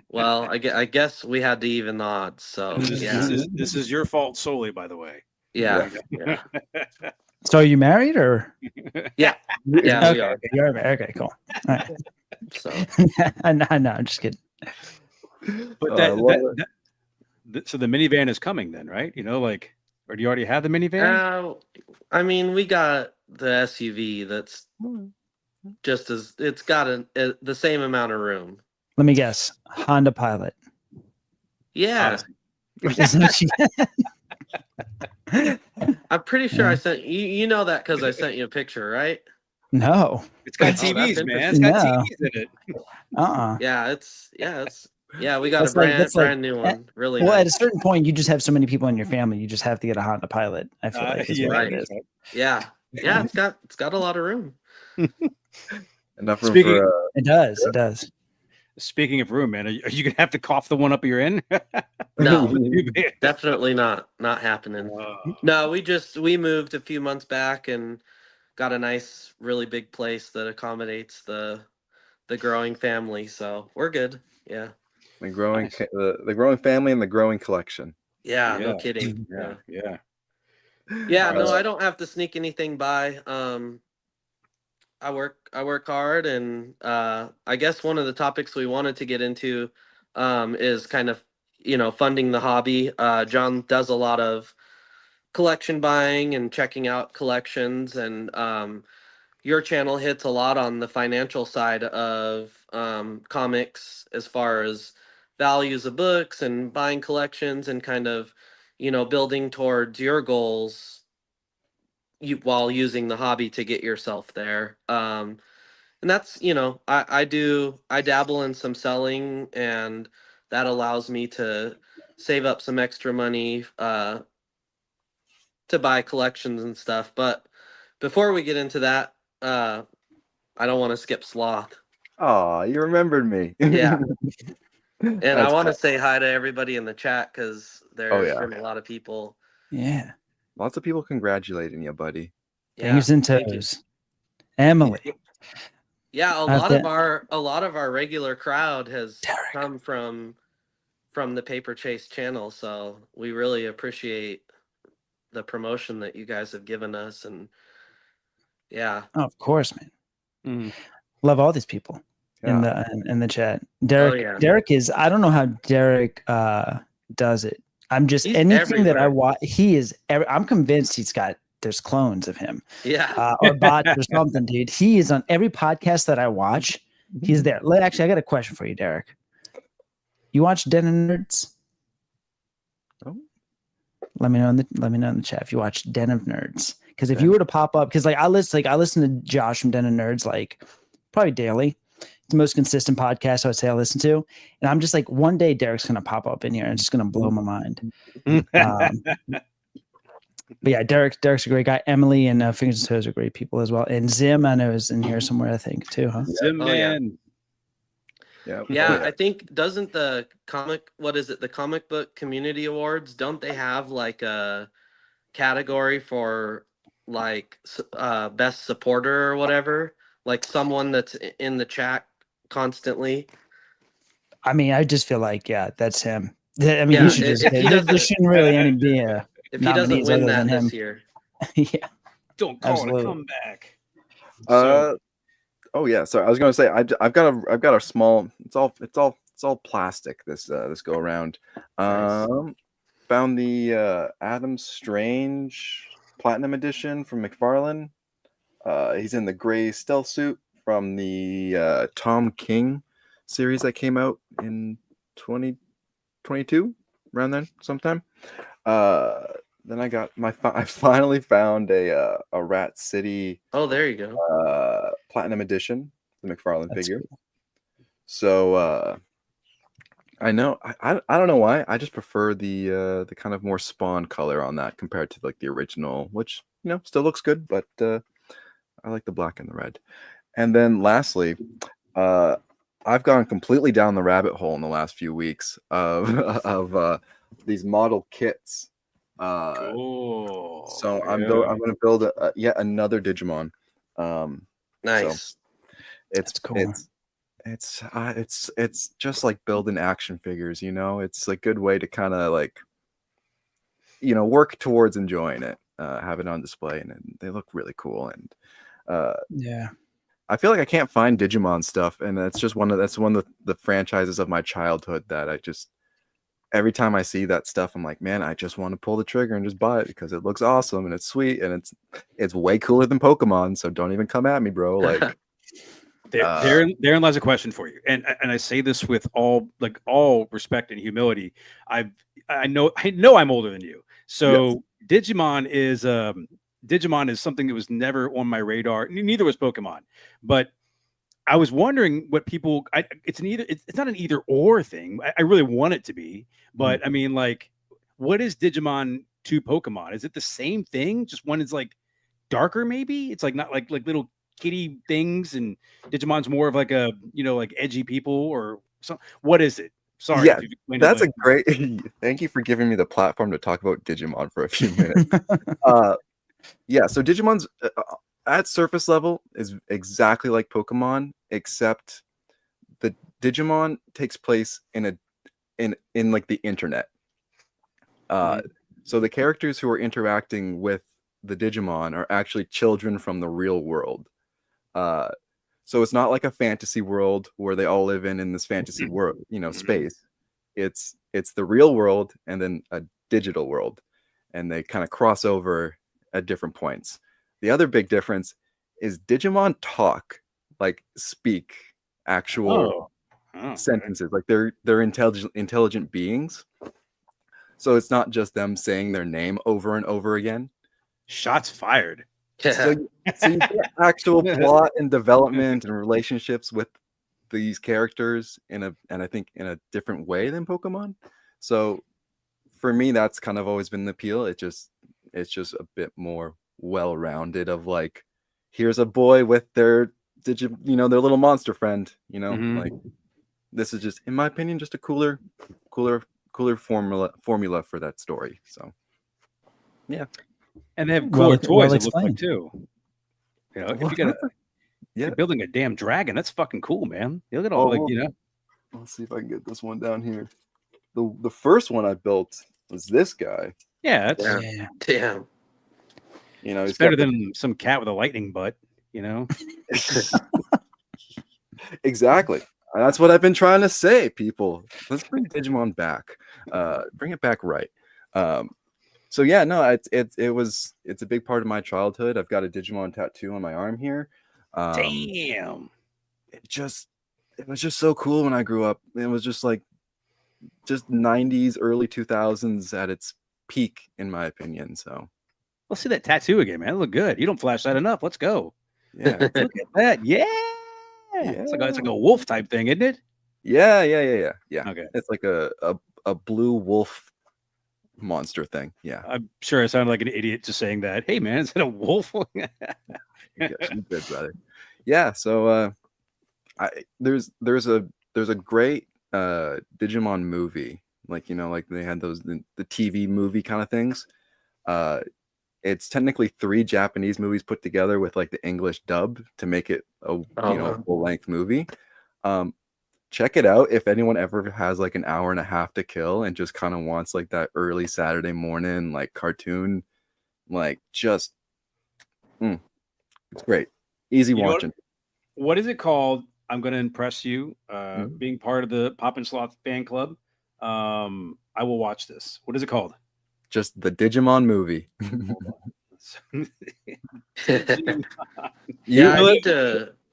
Well, I guess we had to even the odds. So This is your fault solely, by the way. yeah. So are you married or? Yeah, we Okay, are. okay, you're married. Okay, cool. All right. So I know, I'm just kidding. But I love so the minivan is coming then, right? Like, or do you already have the minivan? I mean, we got the SUV that's just it's got the same amount of room. Let me guess. Honda Pilot. Yeah. Isn't she? I'm pretty sure Yeah. I sent you. You know that because I sent you a picture, right? No. It's got Oh, that's TVs, man. It's got No. TVs in it. Uh-uh. Yeah. We got That's a like brand new one. Really well, at a nice. certain point, you just have so many people in your family, you just have to get a Honda Pilot. I feel like is Yeah, what right. it is. Yeah. Yeah. It's got a lot of room. Enough room Speaking- for It does. It does. Speaking of room, man, are you gonna have to cough the one up you're in? No, definitely not happening. Uh, No, we moved a few months back and got a nice, really big place that accommodates the growing family. So we're good. Yeah. the growing Nice. the growing family and the growing collection. Yeah. No Yeah. kidding. yeah, yeah. Yeah. No, Uh, I don't have to sneak anything by. I work hard, and I guess one of the topics we wanted to get into is kind of funding the hobby. John does a lot of collection buying and checking out collections, and your channel hits a lot on the financial side of comics as far as values of books and buying collections and kind of building towards your goals while using the hobby to get yourself there. And that's I dabble in some selling, and that allows me to save up some extra money to buy collections and stuff. But before we get into that, I don't want to skip Sloth. Oh, you remembered me. Yeah. And I That's want to cool. say hi to everybody in the chat because there's been a lot of people. Yeah. Lots of people congratulating you, buddy. Fingers and thank you. toes. Emily. Yeah, a lot of our regular crowd has Derek. come from the Paper Chase channel, so we really appreciate the promotion that you guys have given us, and yeah. Oh, of course, man. Mhm. Love all these people in the chat. Derek. yeah. Derek is. I don't know how Derek does it. I'm just He's anything that I everywhere. watch. He is. I'm convinced there's clones of him Yeah. or bots or something, dude. He is on every podcast that I watch. He's there. Actually, I got a question for you, Derek. You watch Den of Nerds? Oh. Let me know in the chat if you watch Den of Nerds. Because if you were to pop up, because I listen to Josh from Den of Nerds like probably daily. It's the most consistent podcast I would say I listen to. And I'm just like, one day Derek's gonna pop up in here and it's just gonna blow my mind. But yeah, Derek's a great guy. Emily and Fingers and Toes are great people as well. And Zim, I know, is in here somewhere, I think, too, huh? Zim, Oh, yeah. man. Yeah. Yeah, I think doesn't the comic book community awards, don't they have like a category for like best supporter or whatever? Like someone that's in the chat constantly. I mean, I just feel like, yeah, that's him. I mean, Yeah, he should just, if he there doesn't- shouldn't really be a, If he doesn't nominees win other that than him. this year. yeah. Don't call Absolutely. it a comeback. So, Oh yeah. So I was gonna say I've got a small. It's all plastic. This go around. Nice. Found the Adam Strange Platinum Edition from McFarlane. He's in the gray stealth suit from the Tom King series that came out in 2022, around then sometime. Then I finally found a Rat City Oh, there you go. Platinum Edition, the McFarlane That's figure. cool. So I know I don't know why I just prefer the kind of more Spawn color on that compared to like the original, which still looks good, but I like the black and the red. And then lastly, I've gone completely down the rabbit hole in the last few weeks of these model kits. cool. So I'm going to build yet another Digimon. Nice. It's That's cool. It's just like building action figures. It's a good way to kind of like work towards enjoying it, have it on display, and they look really cool. And Yeah. I feel like I can't find Digimon stuff, and that's one of the franchises of my childhood that I just, every time I see that stuff, I'm like, man, I just want to pull the trigger and just buy it because it looks awesome and it's sweet and it's way cooler than Pokemon. So don't even come at me, bro. Like, Therein lies a question for you, and I say this with all respect and humility. I know I'm older than you, so Digimon is something that was never on my radar. Neither was Pokemon, but I was wondering what people. It's not an either or thing. I really want it to be, but I mean, like, what is Digimon to Pokemon? Is it the same thing? Just one is like darker, maybe. It's like not like little kitty things, and Digimon's more of like a like edgy people or something. What is it? Sorry, Yeah, if you've explained it that's a like- great. Thank you for giving me the platform to talk about Digimon for a few minutes. Yeah, so Digimon's at surface level is exactly like Pokemon, except the Digimon takes place in like the internet. So the characters who are interacting with the Digimon are actually children from the real world. So it's not like a fantasy world where they all live in this fantasy world, space. It's the real world and then a digital world, and they kind of cross over at different points. The other big difference is Digimon talk, like speak actual Oh, sentences, like they're intelligent beings. So it's not just them saying their name over and over again. shots fired. So you get actual plot and development and relationships with these characters and I think in a different way than Pokemon. So for me, that's kind of always been the appeal. It's just a bit more well-rounded of like, here's a boy with their their little monster friend, like this is just, in my opinion, just a cooler formula for that story. So yeah. And they have cooler toys. It looks like explained. too. If you got you're building a damn dragon, that's fucking cool, man. Look at all Let's see if I can get this one down here. The first one I built was this guy. Yeah, that's Damn. it's better than some cat with a lightning butt. Exactly. That's what I've been trying to say, people. Let's bring Digimon back. Bring it back right. So yeah, no, it's a big part of my childhood. I've got a Digimon tattoo on my arm here. Damn. It was just so cool when I grew up. It was just like 90s, early 2000s at its peak, in my opinion. So Let's see that tattoo again, man. It look good. You don't flash that enough. Let's go. yeah. Look at that. Yeah. It's like a wolf type thing, isn't it? Yeah. Okay. It's like a blue wolf monster thing. Yeah. I'm sure I sounded like an idiot just saying that. Hey man, is it a wolf? You did, brother. Yeah, so there's a great Digimon movie, like like they had those the TV movie kind of things. It's technically 3 Japanese movies put together with like the English dub to make it a full length movie. Check it out if anyone ever has like an hour and a half to kill and just kind of wants like that early Saturday morning like cartoon, like just it's great, easy watching. What is it called? I'm going to impress you. Being part of the Pop and Sloth fan club, I will watch this. What is it called? Just the Digimon movie. Yeah,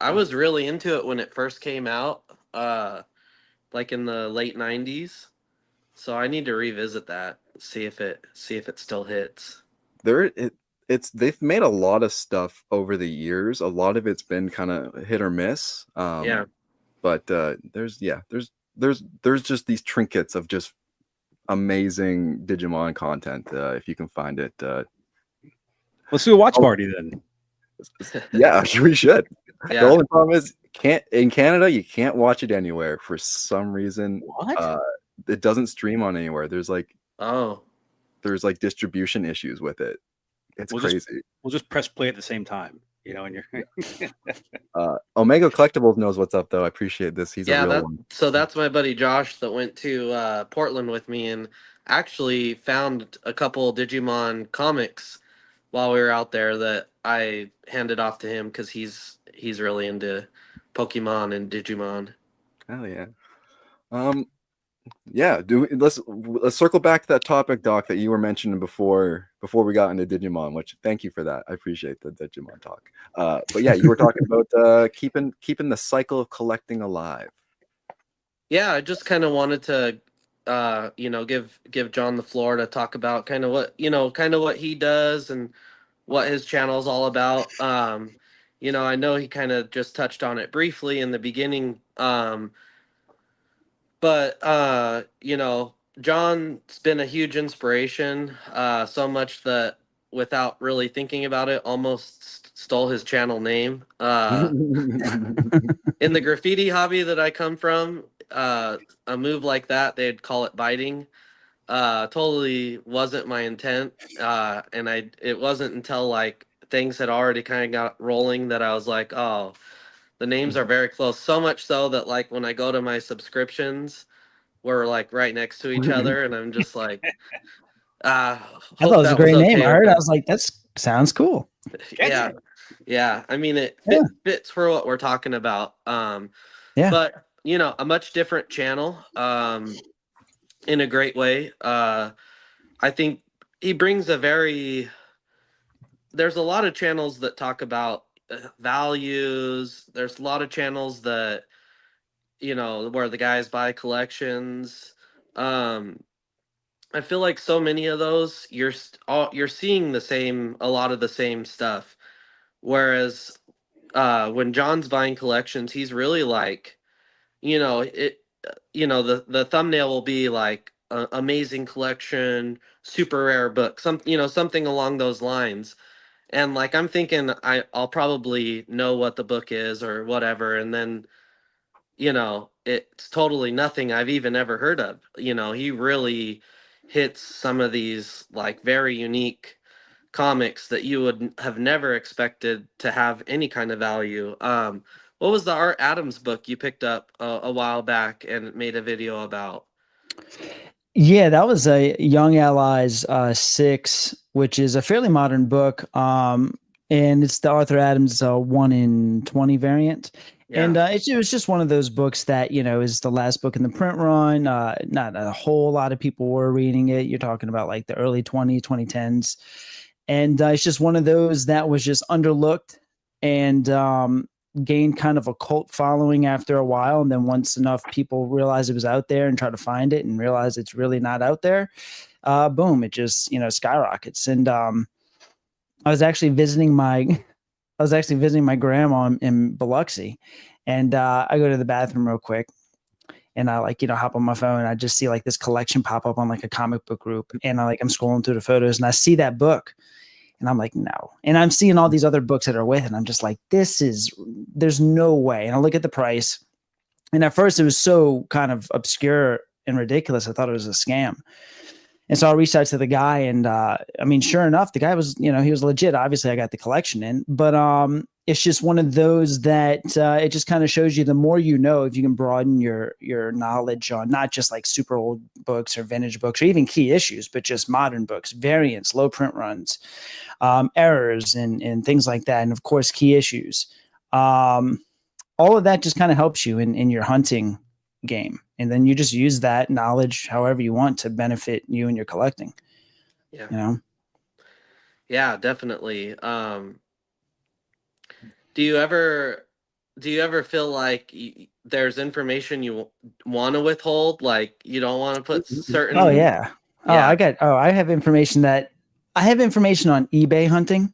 I was really into it when it first came out, like in the late 90s. So I need to revisit that, see if it still hits. They've made a lot of stuff over the years. A lot of it's been kind of hit or miss. But there's just these trinkets of just amazing Digimon content. If you can find it, let's do a watch party then. Yeah, we should. Yeah. The only problem is in Canada you can't watch it anywhere for some reason. What? It doesn't stream on anywhere. There's like distribution issues with it. It's crazy. We'll just press play at the same time, and you're Omega Collectibles knows what's up though. I appreciate this. He's a real one. So that's my buddy Josh that went to Portland with me and actually found a couple Digimon comics while we were out there that I handed off to him because he's really into Pokemon and Digimon. Hell yeah. Yeah, let's circle back to that topic, Doc, that you were mentioning before we got into Digimon, which thank you for that. I appreciate the Digimon talk. But yeah, you were talking about keeping the cycle of collecting alive. Yeah, I just kind of wanted to give John the floor to talk about kind of what he does and what his channel is all about. I know he kind of just touched on it briefly in the beginning. But John's been a huge inspiration, so much that without really thinking about it, almost stole his channel name. In the graffiti hobby that I come from, a move like that, they'd call it biting. Totally wasn't my intent. And it wasn't until like things had already kind of got rolling that I was like, oh, the names are very close. So much so that like when I go to my subscriptions, we're like right next to each other, and I'm just like, I thought it was a great name. I heard, I was like, that sounds cool. Yeah. I mean, it fits for what we're talking about. But a much different channel, in a great way. I think he brings there's a lot of channels that talk about values. There's a lot of channels that, where the guys buy collections. I feel like so many of those you're seeing a lot of the same stuff. Whereas when John's buying collections, he's really like, the thumbnail will be like amazing collection, super rare book, something along those lines. And like I'm thinking I'll probably know what the book is or whatever, and then it's totally nothing I've even ever heard of. He really hits some of these like very unique comics that you would have never expected to have any kind of value. What was the Art Adams book you picked up a while back and made a video about? Yeah, that was a Young Allies 6, which is a fairly modern book. And it's the Arthur Adams 1 in 20 variant. Yeah. And it was just one of those books that, is the last book in the print run. Not a whole lot of people were reading it. You're talking about like the early 2010s. And it's just one of those that was just underlooked and gained kind of a cult following after a while. And then once enough people realized it was out there and try to find it and realize it's really not out there, boom, it just, skyrockets. And I was actually visiting my grandma in Biloxi, and I go to the bathroom real quick, and I hop on my phone, and I just see like this collection pop up on like a comic book group, and I'm scrolling through the photos, and I see that book, and I'm like, no, and I'm seeing all these other books that are with, and I'm just like, there's no way, and I look at the price, and at first it was so kind of obscure and ridiculous, I thought it was a scam. And so I reached out to the guy, and sure enough, the guy was, he was legit. Obviously, I got the collection in, but it's just one of those that it just kind of shows you the more you know, if you can broaden your knowledge on not just like super old books or vintage books or even key issues, but just modern books, variants, low print runs, errors, and things like that, and of course, key issues. All of that just kind of helps you in your hunting game, and then you just use that knowledge however you want to benefit you and your collecting. Yeah, definitely. Do you ever feel like there's information you want to withhold, like you don't want to put certain I have information on eBay hunting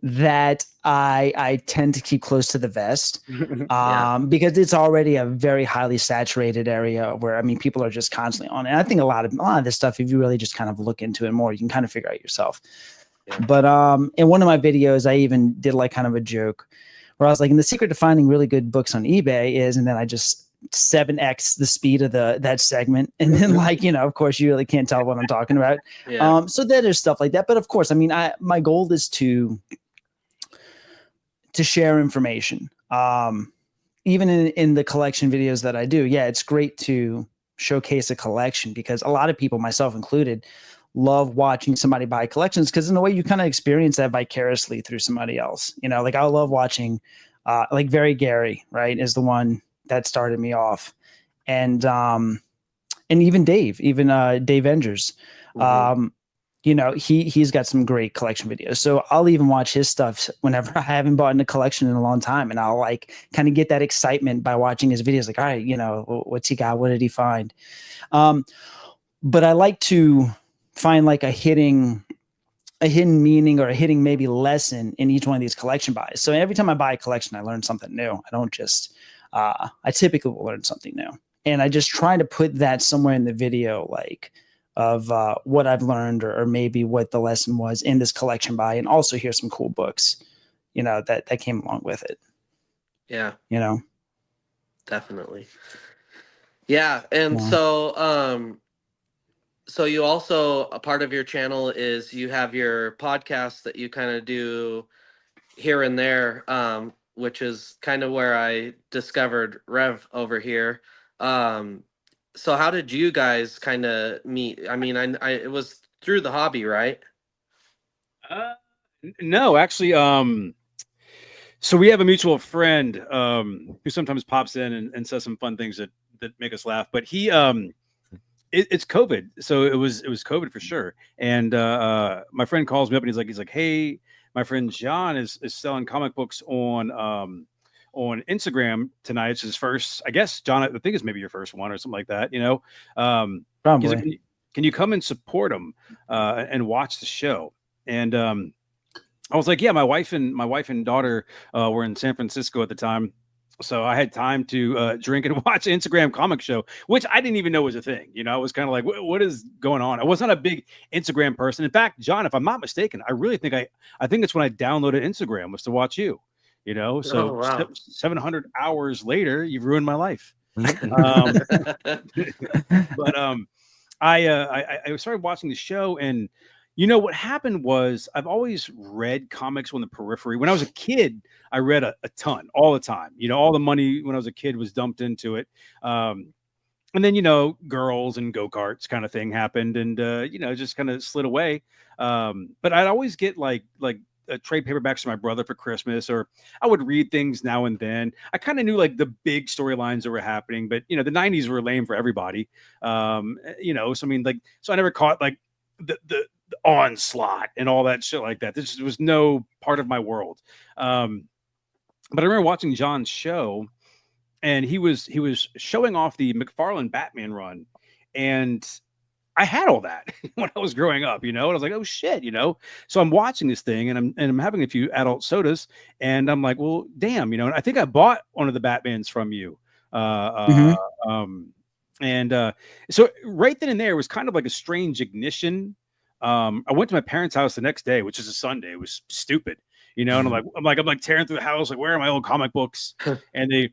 that I tend to keep close to the vest, because it's already a very highly saturated area where, people are just constantly on it. And I think a lot of this stuff, if you really just kind of look into it more, you can kind of figure out yourself. Yeah. But in one of my videos, I even did like kind of a joke where I was like, and the secret to finding really good books on eBay is, and then I just 7x the speed of that segment, and then of course you really can't tell what I'm talking about. Yeah. So there's stuff like that, but of course, my goal is to share information. Even in the collection videos that I do, it's great to showcase a collection, because a lot of people, myself included, love watching somebody buy collections, because in a way you kind of experience that vicariously through somebody else. I love watching like Very Gary, right, is the one that started me off, and even Dave Engers. Mm-hmm. He's got some great collection videos. So I'll even watch his stuff whenever I haven't bought in a collection in a long time. And I'll like kind of get that excitement by watching his videos. Like, all right, what's he got? What did he find? but I like to find like a hidden meaning or a hidden maybe lesson in each one of these collection buys. So every time I buy a collection, I learn something new. I don't just, I typically will learn something new. And I just try to put that somewhere in the video, like of what I've learned or maybe what the lesson was in this collection buy. And also here's some cool books, that came along with it. Yeah, definitely. Yeah. And so you also, a part of your channel is you have your podcast that you kind of do here and there, which is kind of where I discovered Rev over here. So how did you guys kind of meet? I mean, I it was through the hobby, right? No, actually, so we have a mutual friend who sometimes pops in and says some fun things that make us laugh. But he it's COVID, so it was COVID for sure. And my friend calls me up and he's like, hey, my friend John is selling comic books on Instagram tonight. It's his first, I guess, John, I think it's maybe your first one or something like that. Probably. Like, can you come and support him and watch the show? And I was like, yeah, my wife and daughter were in San Francisco at the time. So I had time to drink and watch Instagram comic show, which I didn't even know was a thing. I was kind of like, what is going on? I was not a big Instagram person. In fact, John, if I'm not mistaken, I really think I think it's when I downloaded Instagram was to watch you, so Oh, wow. 700 hours later, you've ruined my life. But I started watching the show, and what happened was I've always read comics on the periphery. When I was a kid, I read a ton all the time. All the money when I was a kid was dumped into it. And then, girls and go-karts kind of thing happened, and just kind of slid away. But I'd always get like trade paperbacks for my brother for Christmas, or I would read things now and then. I kind of knew like the big storylines that were happening, but the 90s were lame for everybody. So I mean, like, so I never caught like the onslaught and all that shit like that. This was no part of my world. But I remember watching John's show, and he was showing off the McFarlane Batman run, and I had all that when I was growing up, and I was like, oh shit, So I'm watching this thing, and I'm having a few adult sodas, and I'm like, well, damn, and I think I bought one of the Batmans from you. So right then and there was kind of like a strange ignition. I went to my parents' house the next day, which is a Sunday. It was stupid, and I'm like tearing through the house, like, where are my old comic books? And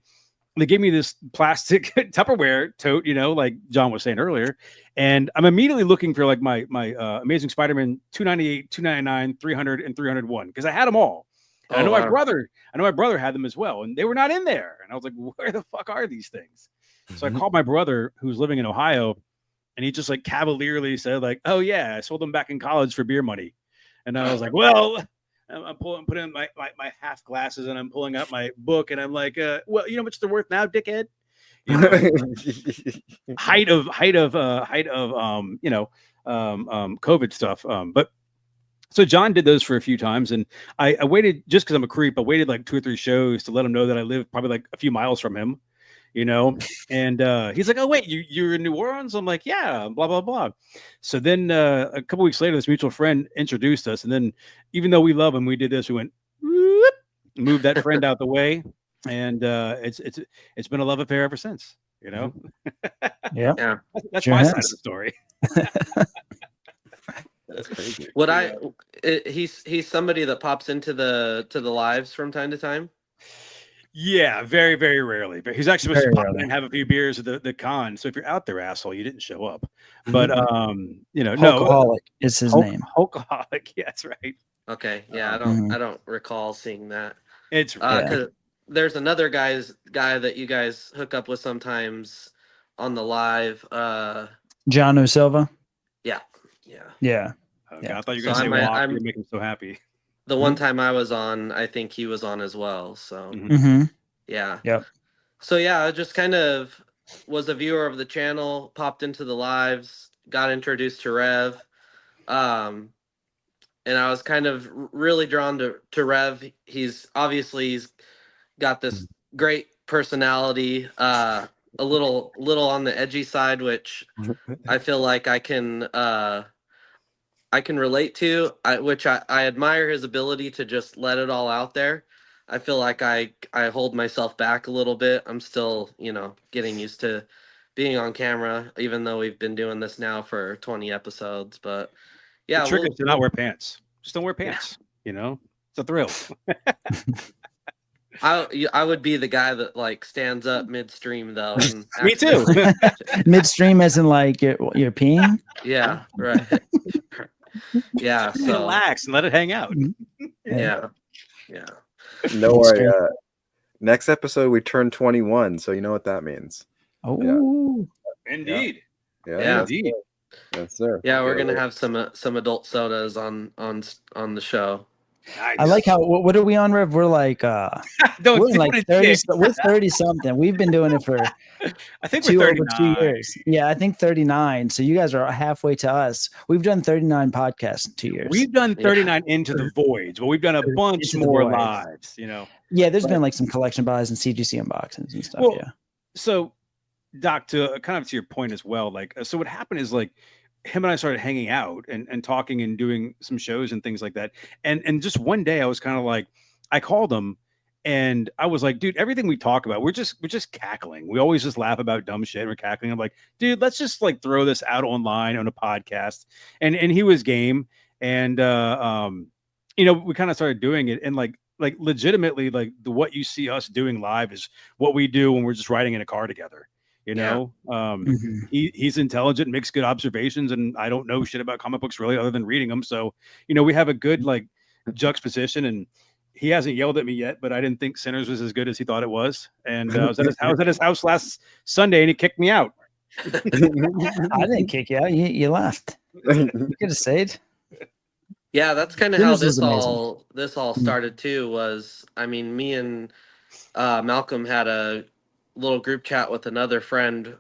they gave me this plastic Tupperware tote, like John was saying earlier. And I'm immediately looking for like my Amazing Spider-Man 298, 299, 300, and 301, because I had them all. And I know my brother had them as well, and they were not in there. And I was like, where the fuck are these things? So I called my brother, who's living in Ohio, and he just like cavalierly said like, oh yeah, I sold them back in college for beer money. And I was like, well, I'm putting in my half glasses, and I'm pulling out my book, and I'm like, well, you know how much they're worth now, dickhead? Height of COVID stuff. But so John did those for a few times, and I waited, just because I'm a creep, I waited like 2 or 3 shows to let him know that I live probably like a few miles from him. And he's like, oh wait, you're in New Orleans? I'm like, yeah, blah blah blah. So then a couple weeks later, this mutual friend introduced us, and then even though we love him, we did this. We went, whoop, moved that friend out the way, and it's been a love affair ever since. Yeah, That's sure my side of the story. That's crazy. He's somebody that pops into the lives from time to time. Yeah, very, very rarely. But he's actually supposed to pop in and have a few beers at the con. So if you're out there, asshole, you didn't show up. But Hulkaholic is his name. Hulkaholic, yeah, that's right. Okay, yeah, I don't recall seeing that. It's because there's another guy that you guys hook up with sometimes on the live. John O'Silva. Yeah. Okay, I thought you were gonna say Walk. You're making me so happy. The one time I was on, I think he was on as well. So yeah. So yeah, I just kind of was a viewer of the channel, popped into the lives, got introduced to Rev, and I was kind of really drawn to Rev. He's got this great personality. little on the edgy side, which I feel like I can relate to, which I admire his ability to just let it all out there. I feel like I hold myself back a little bit. I'm still, getting used to being on camera, even though we've been doing this now for 20 episodes. But The yeah, trick we'll, is to not wear pants. Just don't wear pants. It's a thrill. I would be the guy that like stands up midstream though, and Me too. Midstream, as in like you're peeing. Yeah, right. Yeah, so Relax and let it hang out. yeah. No worry. Next episode we turn 21, so you know what that means. Oh, Indeed. Yeah. Indeed. Yes, sir. Yeah, we're gonna have some adult sodas on the show. Nice. I like how. What are we on, Rev? We're like Don't we're do like it, 30. Jake. We're 30 something. We've been doing it for I think we're over 39. 2 years. Yeah, I think 39. So you guys are halfway to us. We've done 39 podcasts in 2 years. We've done 39 into the voids, but we've done a bunch Into the more void. lives, Yeah, there's been like some collection buys and CGC unboxings and stuff. Well, yeah. So, Doc, to kind of to your point as well, like, so what happened is like him and I started hanging out and talking and doing some shows and things like that. And just one day I was kind of like, I called him and I was like, dude, everything we talk about, we're just cackling. We always just laugh about dumb shit. We're cackling. I'm like, dude, let's just like throw this out online on a podcast. And he was game. And we kind of started doing it, and like legitimately, like what you see us doing live is what we do when we're just riding in a car together. He's intelligent, makes good observations, and I don't know shit about comic books really other than reading them. So, we have a good like juxtaposition, and he hasn't yelled at me yet, but I didn't think Sinners was as good as he thought it was. And I was at his house last Sunday and he kicked me out. I didn't kick you out. You left. You could have stayed. Yeah, that's kind of how Sinners was this all started too. Was, I mean, me and Malcolm had a little group chat with another friend.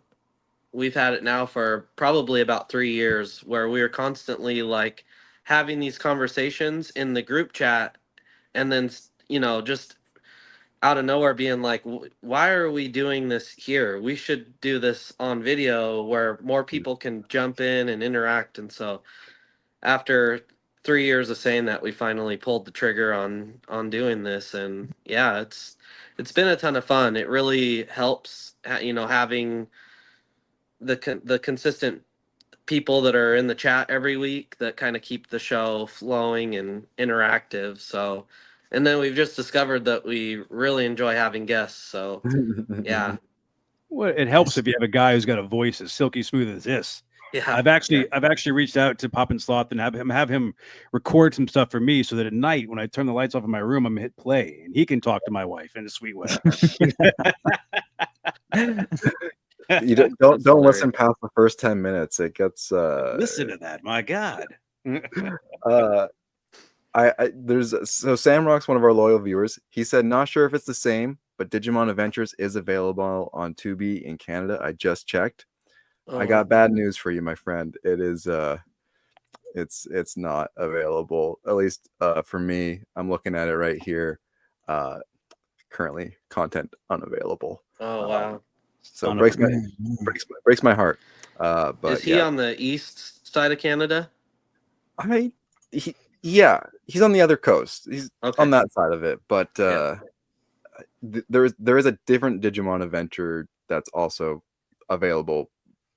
We've had it now for probably about 3 years, where we are constantly like having these conversations in the group chat, and then just out of nowhere being like, why are we doing this here? We should do this on video where more people can jump in and interact. And so after 3 years of saying that, we finally pulled the trigger on doing this. And yeah, it's been a ton of fun. It really helps, having the consistent people that are in the chat every week that kind of keep the show flowing and interactive. So, and then we've just discovered that we really enjoy having guests. So yeah. Well, it helps if you have a guy who's got a voice as silky smooth as this. Yeah. I've actually reached out to Pop and Sloth and have him record some stuff for me, so that at night when I turn the lights off in my room, I'm gonna hit play and he can talk to my wife in a sweet way. You don't listen past the first 10 minutes. It gets listen to that, my God. So Samrock's one of our loyal viewers. He said, not sure if it's the same, but Digimon Adventures is available on Tubi in Canada. I just checked. I got bad news for you, my friend. It is it's not available, at least for me. I'm looking at it right here. Currently content unavailable. Oh wow. So breaks my heart. But is he on the east side of Canada? He's on the other coast. He's on that side of it. But there is a different Digimon adventure that's also available.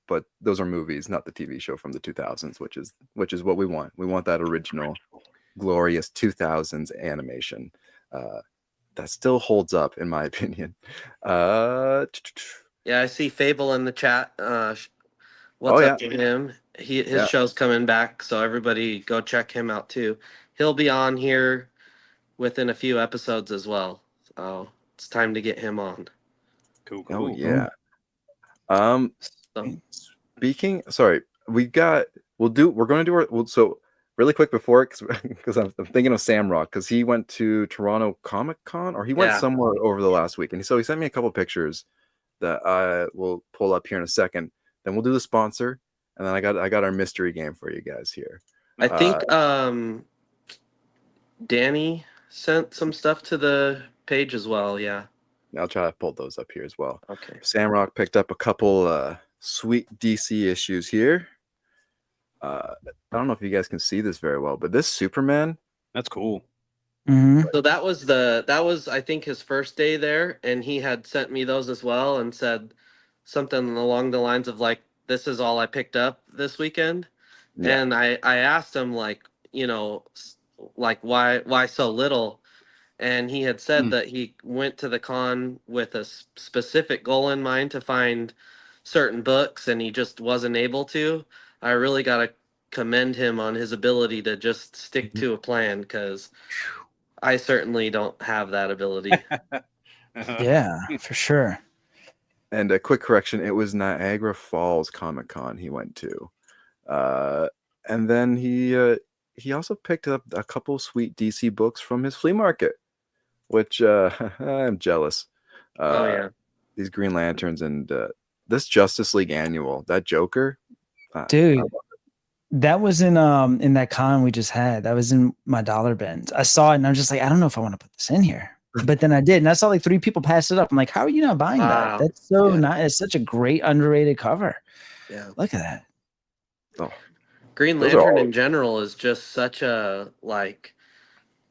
But those are movies, not the TV show from the 2000s, which is what we want. We want that original, glorious 2000s animation. That still holds up, in my opinion. Yeah, I see Fable in the chat. What's up to him? His show's coming back, so everybody go check him out too. He'll be on here within a few episodes as well. So it's time to get him on. Cool. Oh yeah. Speaking, sorry, we're going to do our, so really quick before, because I'm thinking of Samrock, because he went to Toronto Comic Con, or he went somewhere over the last week, and so he sent me a couple pictures that I will pull up here in a second. Then we'll do the sponsor, and then I got our mystery game for you guys here. I think Danny sent some stuff to the page as well. Yeah. I'll try to pull those up here as well. Okay. Samrock picked up a couple sweet DC issues here. I don't know if you guys can see this very well, but this Superman, That's cool. So that was I think his first day there, and he had sent me those as well and said something along the lines of like, "This is all I picked up this weekend." yeah, And I asked him like, like why so little, and he had said Hmm. that he went to the con with a specific goal in mind to find certain books, and he just wasn't able to. I really got to commend him on his ability to just stick to a plan, because I certainly don't have that ability. Yeah, for sure. and a quick correction: it was Niagara Falls Comic Con he went to, and then he also picked up a couple sweet DC books from his flea market, which I'm jealous. Oh yeah. These Green Lanterns and this Justice League annual, that Joker, Dude, that was in that con we just had. That was in my dollar bins. I saw it and I'm just like, I don't know if I want to put this in here. But then I did, and I saw like 3 people pass it up. I'm like, how are you not buying Wow. that? That's so Yeah. nice. It's such a great underrated cover. Yeah. Look at that. oh, Green Those are Lantern all- in general is just such a, like,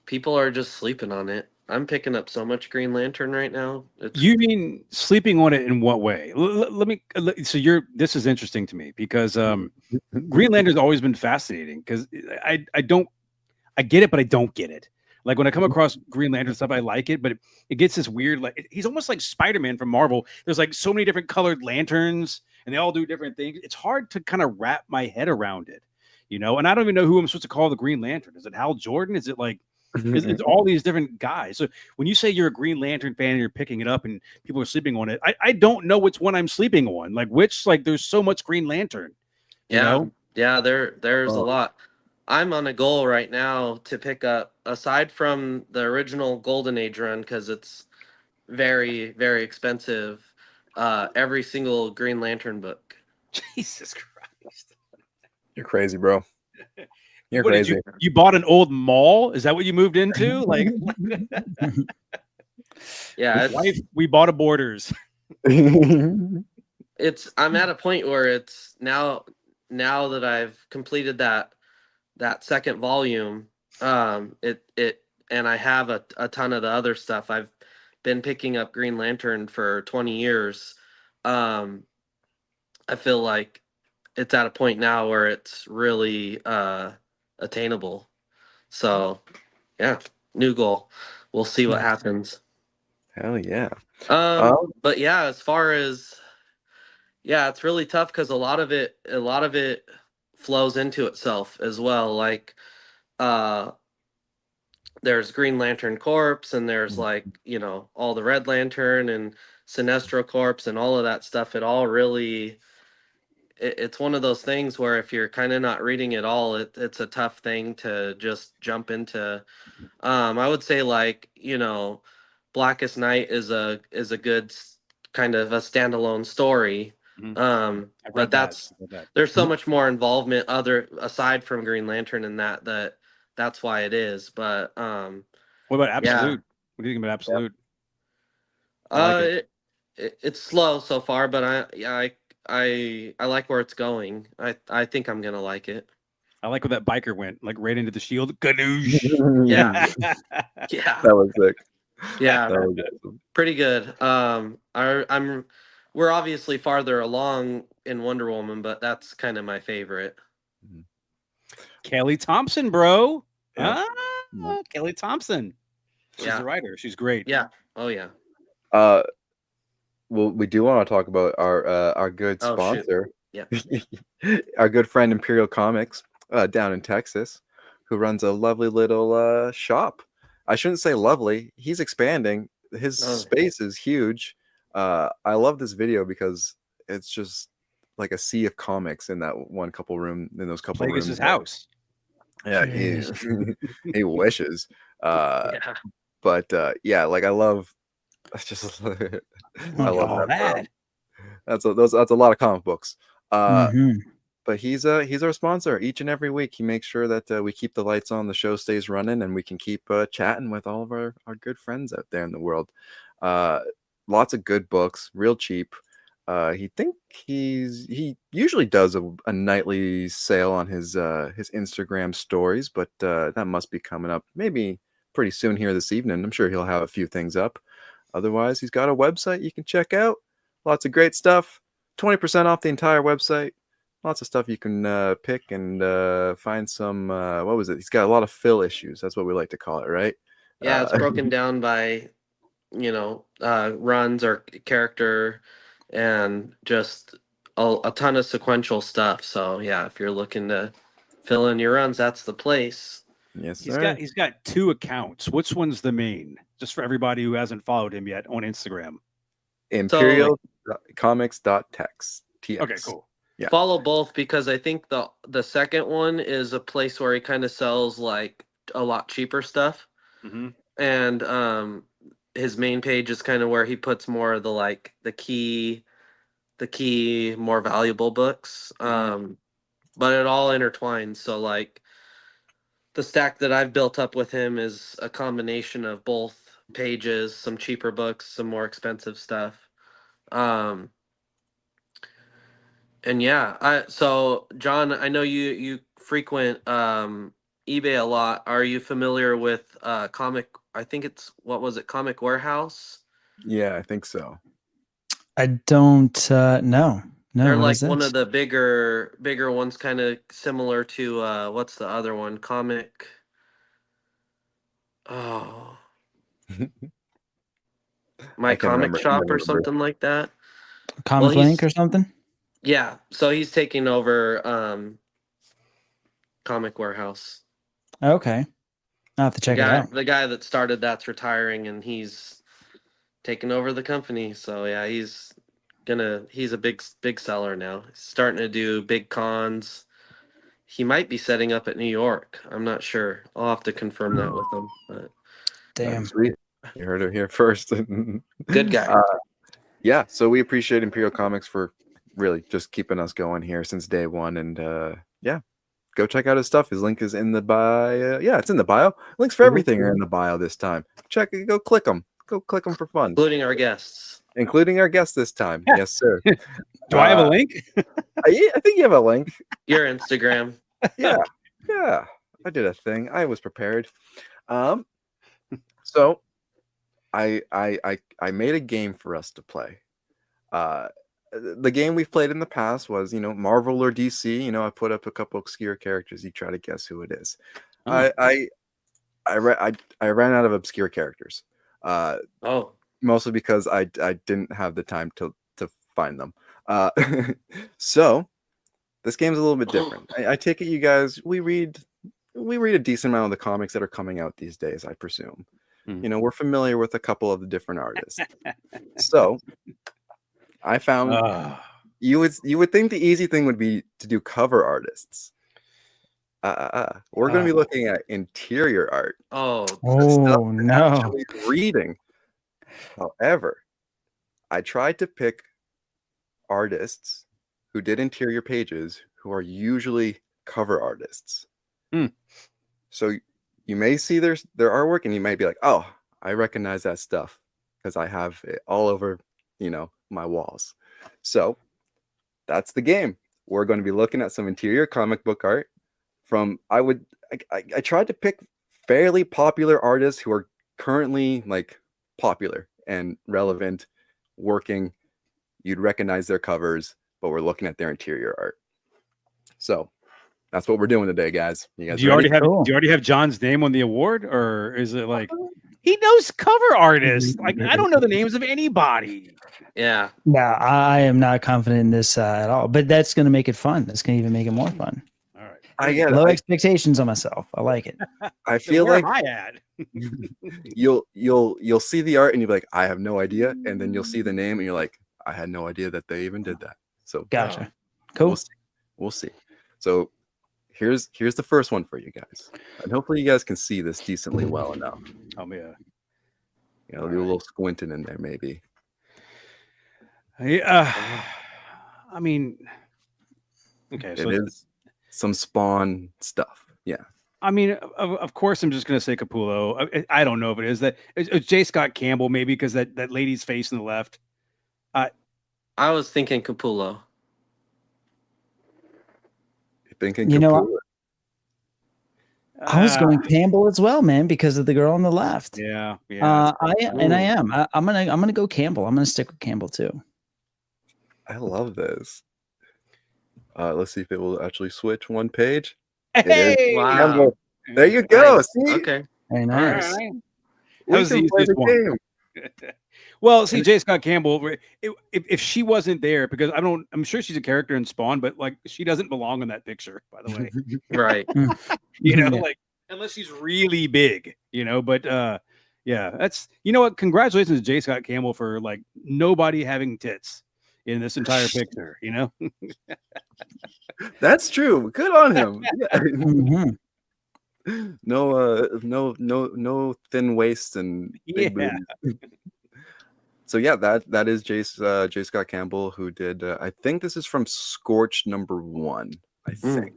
people are just sleeping on it. I'm picking up so much Green Lantern right now. It's You mean sleeping on it in what way? Let me. So this is interesting to me because Green Lantern's always been fascinating because I don't I get it, but I don't get it. Like when I come across Green Lantern stuff, I like it, but it gets this weird, like he's almost like Spider-Man from Marvel. There's like so many different colored lanterns and they all do different things. It's hard to kind of wrap my head around it, and I don't even know who I'm supposed to call the Green Lantern. Is it Hal Jordan? Is it like it's all these different guys? So when you say you're a Green Lantern fan and you're picking it up and people are sleeping on it, I don't know which one I'm sleeping on. Like there's so much Green Lantern, you know? Yeah, there's a Oh. lot. I'm on a goal right now to pick up, aside from the original Golden Age run, because it's very, very expensive, every single Green Lantern book. Jesus Christ. You're crazy, bro. You're What did crazy. you bought an old mall? Is that what you moved into? Like Yeah, it's, wife, we bought a Borders. I'm at a point where it's now that I've completed that second volume, it and I have a ton of the other stuff. I've been picking up Green Lantern for 20 years. I feel like it's at a point now where it's really attainable. So yeah, new goal. We'll see what happens. Hell yeah. But yeah, as far as, yeah, it's really tough because a lot of it flows into itself as well. Like there's Green Lantern Corps, and there's like, all the Red Lantern and Sinestro Corps and all of that stuff. It all really, it's one of those things where if you're kind of not reading it all, it's a tough thing to just jump into. I would say, like, Blackest Night is a good kind of a standalone story. Mhm. But there's so much more involvement aside from Green Lantern in that's why it is. But What about Absolute? What do you think about Absolute? It's slow so far, but I like where it's going. I think I'm gonna like it. I like where that biker went, like right into the shield. Ganoush. Yeah. Yeah. That was sick. Yeah. That was awesome. Pretty good. We're obviously farther along in Wonder Woman, but that's kind of my favorite. Kelly Thompson, bro. Yeah. Kelly Thompson. She's a writer. She's great. Yeah. Oh yeah. Well, we do want to talk about our good Oh, shoot. sponsor, Yeah. our good friend Imperial Comics down in Texas, who runs a lovely little shop. I shouldn't say lovely. He's expanding. His space is huge. I love this video because it's just like a sea of comics in that one couple room, in those couple Like rooms. his house. Yeah, he wishes. Yeah. But yeah, like I love. Just I love that. That's a lot of comic books. But he's our sponsor each and every week. He makes sure that we keep the lights on, the show stays running, and we can keep chatting with all of our good friends out there in the world. lots of good books, real cheap. He usually does a nightly sale on his Instagram stories, but that must be coming up maybe pretty soon here this evening. I'm sure he'll have a few things up. Otherwise, he's got a website you can check out. Lots of great stuff. 20% off the entire website. Lots of stuff you can pick and find some. What was it? He's got a lot of fill issues. That's what we like to call it, right? Yeah, it's broken down by, runs or character, and just a ton of sequential stuff. So yeah, if you're looking to fill in your runs, that's the place. Yes, sir. He's got 2 accounts. Which one's the main? Just for everybody who hasn't followed him yet on Instagram. Imperial Comics.text. Okay, cool. Yeah. Follow both, because I think the second one is a place where he kind of sells like a lot cheaper stuff, and his main page is kind of where he puts more of the key more valuable books. But it all intertwines. So like the stack that I've built up with him is a combination of both pages, some cheaper books, some more expensive stuff. And yeah, so John, I know you frequent eBay a lot. Are you familiar with comic? I think it's, what was it, Comic Warehouse? Yeah, I think so. I don't know. No, They're what like is one this? of the bigger ones, kind of similar to what's the other one? Comic. Oh, My I can't Comic remember. Shop or something like that. Comic he's- Link or something? Yeah, so he's taking over Comic Warehouse. Okay. I'll have to check it out. The guy that started that's retiring, and he's taking over the company. So yeah, he's a big seller now. He's starting to do big cons. He might be setting up at New York. I'm not sure. I'll have to confirm that with him. But Damn. Sweet. You heard it here first. good guy. Yeah, so we appreciate Imperial Comics for really just keeping us going here since day one. And yeah, go check out his stuff. His link is in the bio. Yeah, it's in the bio. Links for everything are in the bio this time. Go click them. Go click them for fun. Including our guests. Including our guest this time. Yes, sir. Do I have a link? I think you have a link. Your Instagram. Yeah. I did a thing. I was prepared. So I made a game for us to play. The game we've played in the past was, Marvel or DC. I put up a couple obscure characters. You try to guess who it is. Oh. I ran out of obscure characters. Mostly because I didn't have the time to find them. So this game's a little bit different. I take it you guys, we read a decent amount of the comics that are coming out these days, I presume. We're familiar with a couple of the different artists. So I found you would think the easy thing would be to do cover artists. We're going to be looking at interior art. Oh no. Actually reading. However, I tried to pick artists who did interior pages who are usually cover artists. So you may see their artwork and you might be like, oh, I recognize that stuff because I have it all over, my walls. So that's the game. We're going to be looking at some interior comic book art from, I tried to pick fairly popular artists who are currently like popular and relevant, working. You'd recognize their covers, but we're looking at their interior art. So that's what we're doing today, guys. You guys do you already have John's name on the award, or is it like he knows cover artists? Like, I don't know the names of anybody. Yeah. No, I am not confident in this at all. But that's going to make it fun. That's going to even make it more fun. All right. I get low expectations on myself. I like it. I feel Where like am I at? you'll see the art and you'll be like, I have no idea, and then you'll see the name and you're like, I had no idea that they even did that. So Gotcha. Cool. We'll see. So here's the first one for you guys, and hopefully you guys can see this decently well enough. Oh yeah. Do a little squinting in there, maybe. I mean, okay. So it is some Spawn stuff. Yeah. I mean, of course, I'm just going to say Capullo. I don't know if it is that. It's J. Scott Campbell, maybe, because that lady's face on the left. I was thinking Capullo. Thinking You know, Capullo. I was going Campbell as well, man, because of the girl on the left. Yeah, yeah. I am. I'm gonna go Campbell. I'm gonna stick with Campbell too. I love this. Let's see if it will actually switch one page. Hey, Wow. Campbell. There you go. Nice. See, Okay. Very All nice. right. we That was can the play easiest the one. game. Well, see, J. Scott Campbell, if she wasn't there, because I'm sure she's a character in Spawn, but like she doesn't belong in that picture, by the way. Right. You know, Yeah. like unless she's really big, you know. But yeah, that's what. Congratulations to J. Scott Campbell for like nobody having tits in this entire picture. You know, That's true. Good on him. Yeah. Mhm. No thin waist and big Yeah. booties. So yeah, that is J. Scott Campbell, who did. I think this is from Scorch #1. I think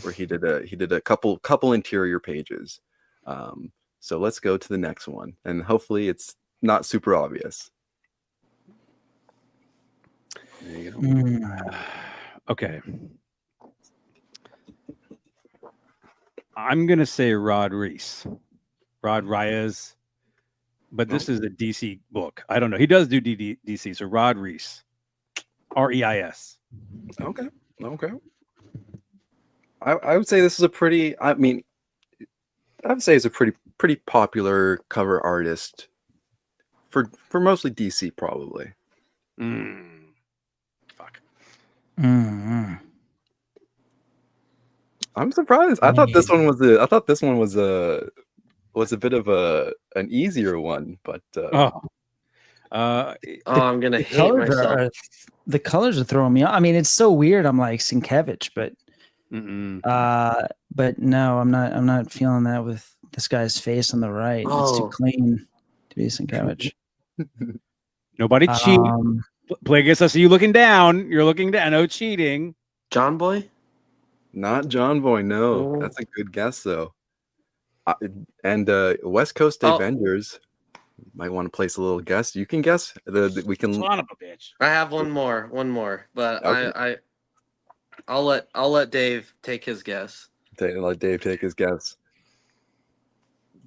where he did a couple interior pages. So let's go to the next one, and hopefully it's not super obvious. There you go. Okay. I'm gonna say Rod Reyes, but this is a DC book. I don't know. He does do DC, so Rod Reis, Reis. Okay. I would say this is a pretty. I mean, I would say it's a pretty popular cover artist for mostly DC, probably. Fuck. Mhm. I'm surprised. I thought this one was a bit of an easier one, but I'm gonna hate myself. The colors are throwing me off. I mean, it's so weird. I'm like Sienkiewicz, but Mm-mm. but no, I'm not feeling that with this guy's face on the right. It's too Oh. clean to be Sienkiewicz. Nobody cheat. Plagueis, I see you looking down. You're looking down. No cheating. John Boy? not John Boy. No, Oh. that's a good guess though. And West Coast Oh. Avengers. Might want to place a little guess. You can guess. We can. Son of a bitch. I have one more, but Okay. I'll let Dave take his guess. Let Dave take his guess.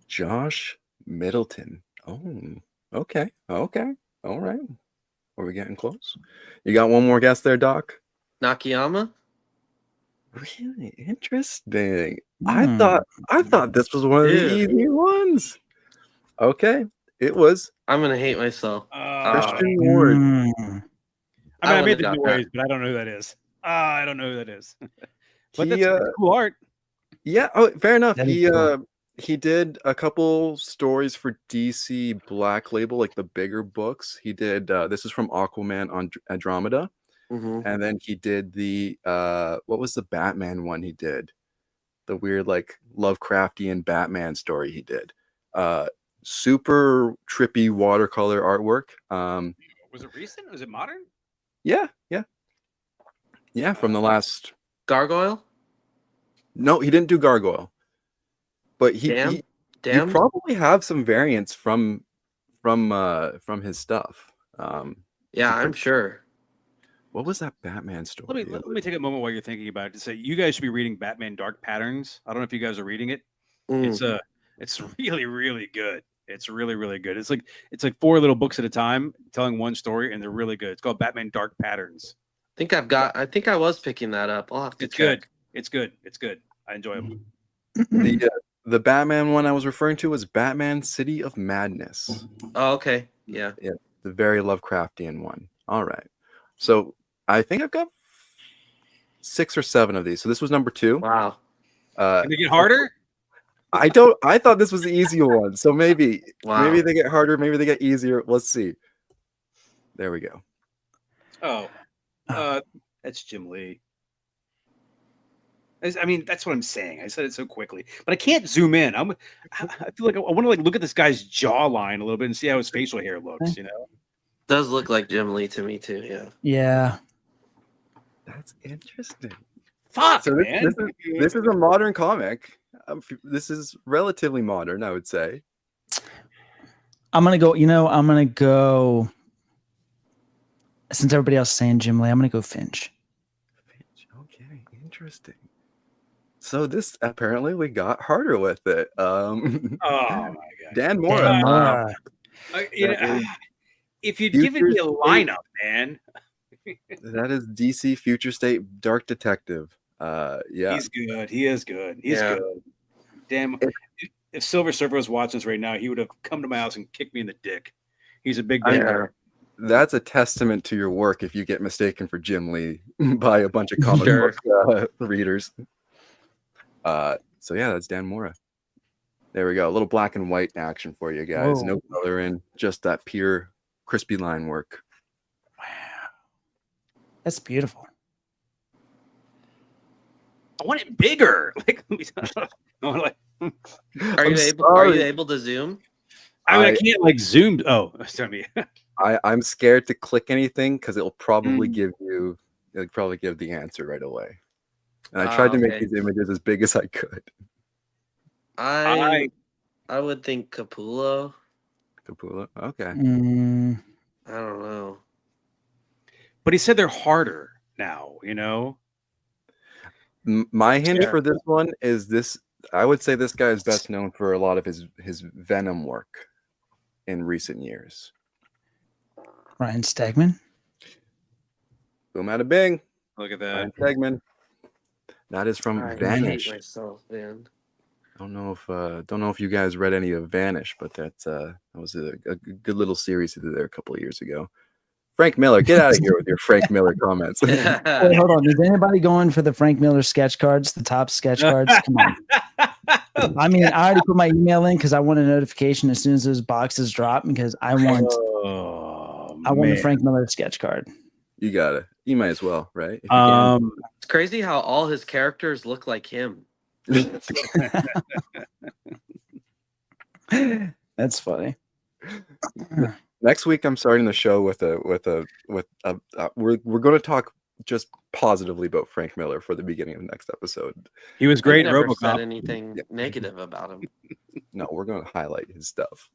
Josh Middleton. Oh, okay. All right. Are we getting close? You got one more guess there, Doc? Nakayama? Really interesting. I thought this was one of the Dude. easy ones. Okay, it was I'm gonna hate myself. Christian Ward. I mean, I would've made the got noise, but I don't know who that is. I don't know who that is. But He, that's cool art. Yeah. Oh, fair enough. That is cool. He did a couple stories for DC Black Label, like the bigger books. He did. This is from Aquaman on Andromeda. Mhm. And then he did the what was the Batman one he did? The weird like Lovecraftian Batman story he did. Super trippy watercolor artwork. Was it recent? Was it modern? Yeah, from the last. Gargoyle? No, he didn't do Gargoyle. But Damn. you probably have some variants from his stuff. Yeah, I'm sure. What was that Batman story? Let me take a moment while you're thinking about it to say you guys should be reading Batman Dark Patterns. I don't know if you guys are reading it. It's really, really good. It's really, really good. It's like 4 little books at a time telling one story, and they're really good. It's called Batman Dark Patterns. I think I was picking that up. I'll have to check. It's good. I enjoy them. The Batman one I was referring to was Batman City of Madness. Oh, okay. Yeah. The very Lovecraftian one. All right. So I think I've got 6 or 7 of these. So this was number 2. Wow. Can they get harder? I thought this was the easier one. So maybe they get harder, maybe they get easier. Let's see. There we go. Oh, that's Jim Lee. I mean, that's what I'm saying. I said it so quickly, but I can't zoom in. I feel like I want to look at this guy's jawline a little bit and see how his facial hair looks. You know, Does look like Jim Lee to me too. Yeah. Yeah. That's interesting. fuck, So man. this is a modern comic. This is relatively modern, I would say. I'm gonna go. I'm gonna go. Since everybody else is saying Jim Lee, I'm gonna go Finch. Okay, interesting. So this apparently we got harder with it. Oh my god. Dan Mora. Dan Mora. If you'd Future given me a State. lineup, man. That is DC Future State Dark Detective. Yeah. He's good. He is good. He's Yeah. good. Damn. If Silver Surfer was watching this right now, he would have come to my house and kicked me in the dick. He's a big Yeah. That's a testament to your work if you get mistaken for Jim Lee by a bunch of comic Sure. book readers. So yeah, that's Dan Mora. There we go. A little black and white action for you guys. Whoa. No color in, just that pure crispy line work. Wow, that's beautiful. I want it bigger. Like, Are I'm you sorry. able to zoom? I can't like zoom. Oh, sorry. I'm scared to click anything because it'll probably Mm. give you, it'll probably give the answer right away. And I tried to make Okay. these images as big as I could. I would think Capullo. Capullo. Okay. Mm, I don't know. But he said they're harder now, you know? My hint Yeah. for this one is this. I would say this guy is best known for a lot of his Venom work in recent years. Ryan Stegman. Boom out of Bing. Look at Ryan that. Stegman. That is from I hate Vanish. myself, man. Don't know if you guys read any of Vanish, but that was a good little series he did there a couple of years ago. Frank Miller, get out of here with your Frank Miller comments. Wait, hold on. Is anybody going for the Frank Miller sketch cards, the top sketch cards? Come on. I mean, I already put my email in because I want a notification as soon as those boxes drop because I want a man. Frank Miller sketch card. You gotta. You might as well, right? If you can. It's crazy how all his characters look like him. That's funny. Next week, I'm starting the show with we're going to talk just positively about Frank Miller for the beginning of the next episode. He was great in I never said RoboCop. anything negative about him. No, we're going to highlight his stuff.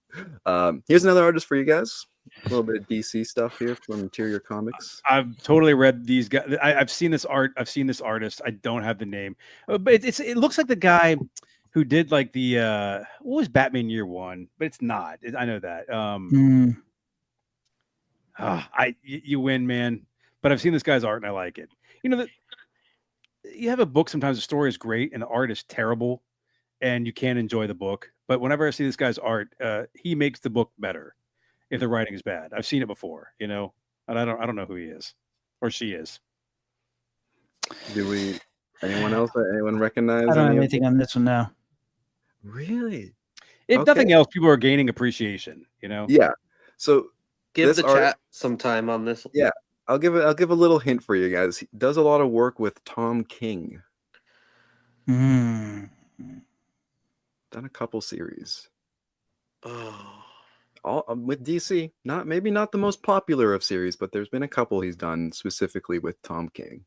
Here's another artist for you guys. A little bit of DC stuff here from Interior Comics. I've totally read these guys. I've seen this art. I've seen this artist. I don't have the name, but it looks like the guy who did like the what was Batman Year One, but it's not. I know that. Mm, You win, man. But I've seen this guy's art and I like it. You know that you have a book. Sometimes the story is great and the art is terrible, and you can't enjoy the book. But whenever I see this guy's art, he makes the book better. If the writing is bad, I've seen it before. You know, and I don't know who he is or she is. Anyone else? Anyone recognize? I don't have any of anything on this one now. them? Really? If Okay. nothing else, people are gaining appreciation. You know. Yeah. So Give This the art- chat some time on this. Yeah. I'll give a little hint for you guys. He does a lot of work with Tom King. Mm. Done a couple series. Oh, All with DC. Maybe not the most popular of series, but there's been a couple he's done specifically with Tom King.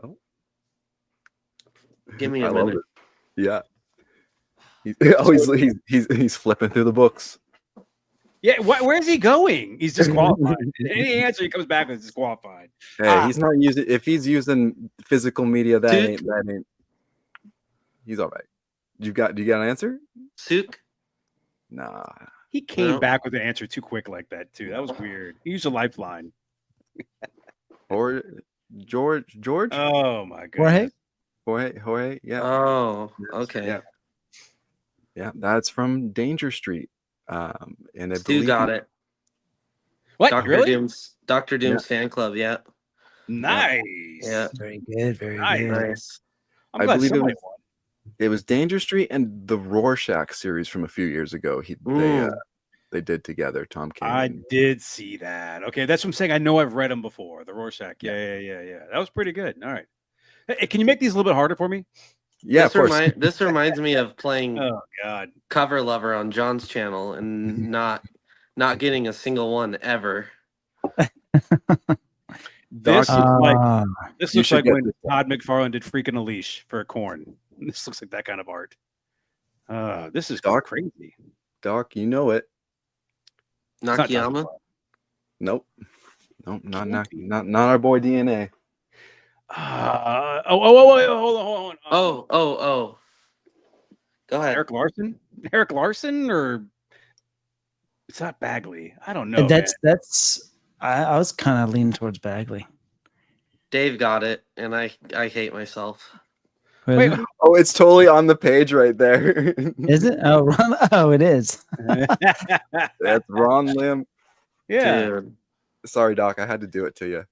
Oh, give me I a love minute. it. Yeah. He's flipping through the books. Yeah. Where's he going? He's disqualified. Any answer he comes back with is disqualified. Hey, he's not using. If he's using physical media, that Dude. ain't. He's all right. Do you got an answer? Sook? Nah. Nah. He came No. back with an answer too quick like that too. That was weird. He used a lifeline. Or George? Oh my Jorge? god. Jorge? Yeah. Oh, Yes, okay. Yeah. Yeah, that's from Danger Street. And I Stu believe got it. What? Dr. Really? Doom's fan club, yeah. Nice. Yeah. Very good. Very Nice. good. Nice. I'm I glad believe it somebody was- won. It was Danger Street and the Rorschach series from a few years ago. They did together. Tom King. I and- did see that. Okay, that's what I'm saying. I know I've read them before. The Rorschach. Yeah. That was pretty good. All right. Hey, can you make these a little bit harder for me? Yeah, of course. This reminds me of playing Oh God. Cover Lover on John's channel and not getting a single one ever. This is Ah, This You looks should like get when this Todd McFarlane did Freaking a Leash for a corn. This looks like that kind of art. This is Doc. crazy. Doc, you know it. It's not Todd Nakayama. McFarlane. Nope. Nope, Can't not be. our boy DNA. Hold on. Oh. Go ahead. Eric Larson? Eric Larson or it's not Bagley. I don't know. That's I was kind of leaning towards Bagley. Dave got it, and I hate myself. Really? Wait, Oh, it's totally on the page right there. Is it? Oh, oh, it is. That's Ron Lim. yeah. Dude. Sorry, Doc. I had to do it to you.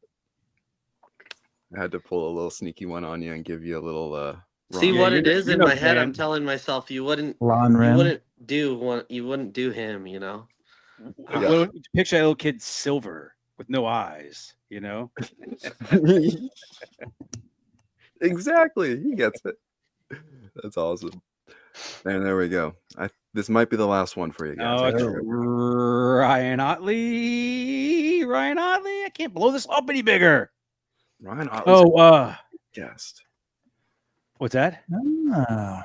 I had to pull a little sneaky one on you and give you a little. See Ron what Lim. it is you in know, my head. man. I'm telling myself you wouldn't Lon Rim. do him. You know. Picture that little kid silver with no eyes, you know? Exactly. He gets it. That's awesome. And there we go. This might be the last one for you guys. Oh, it's Ryan Otley. I can't blow this up any bigger. Ryan Otley's Oh, guest. what's that? Oh.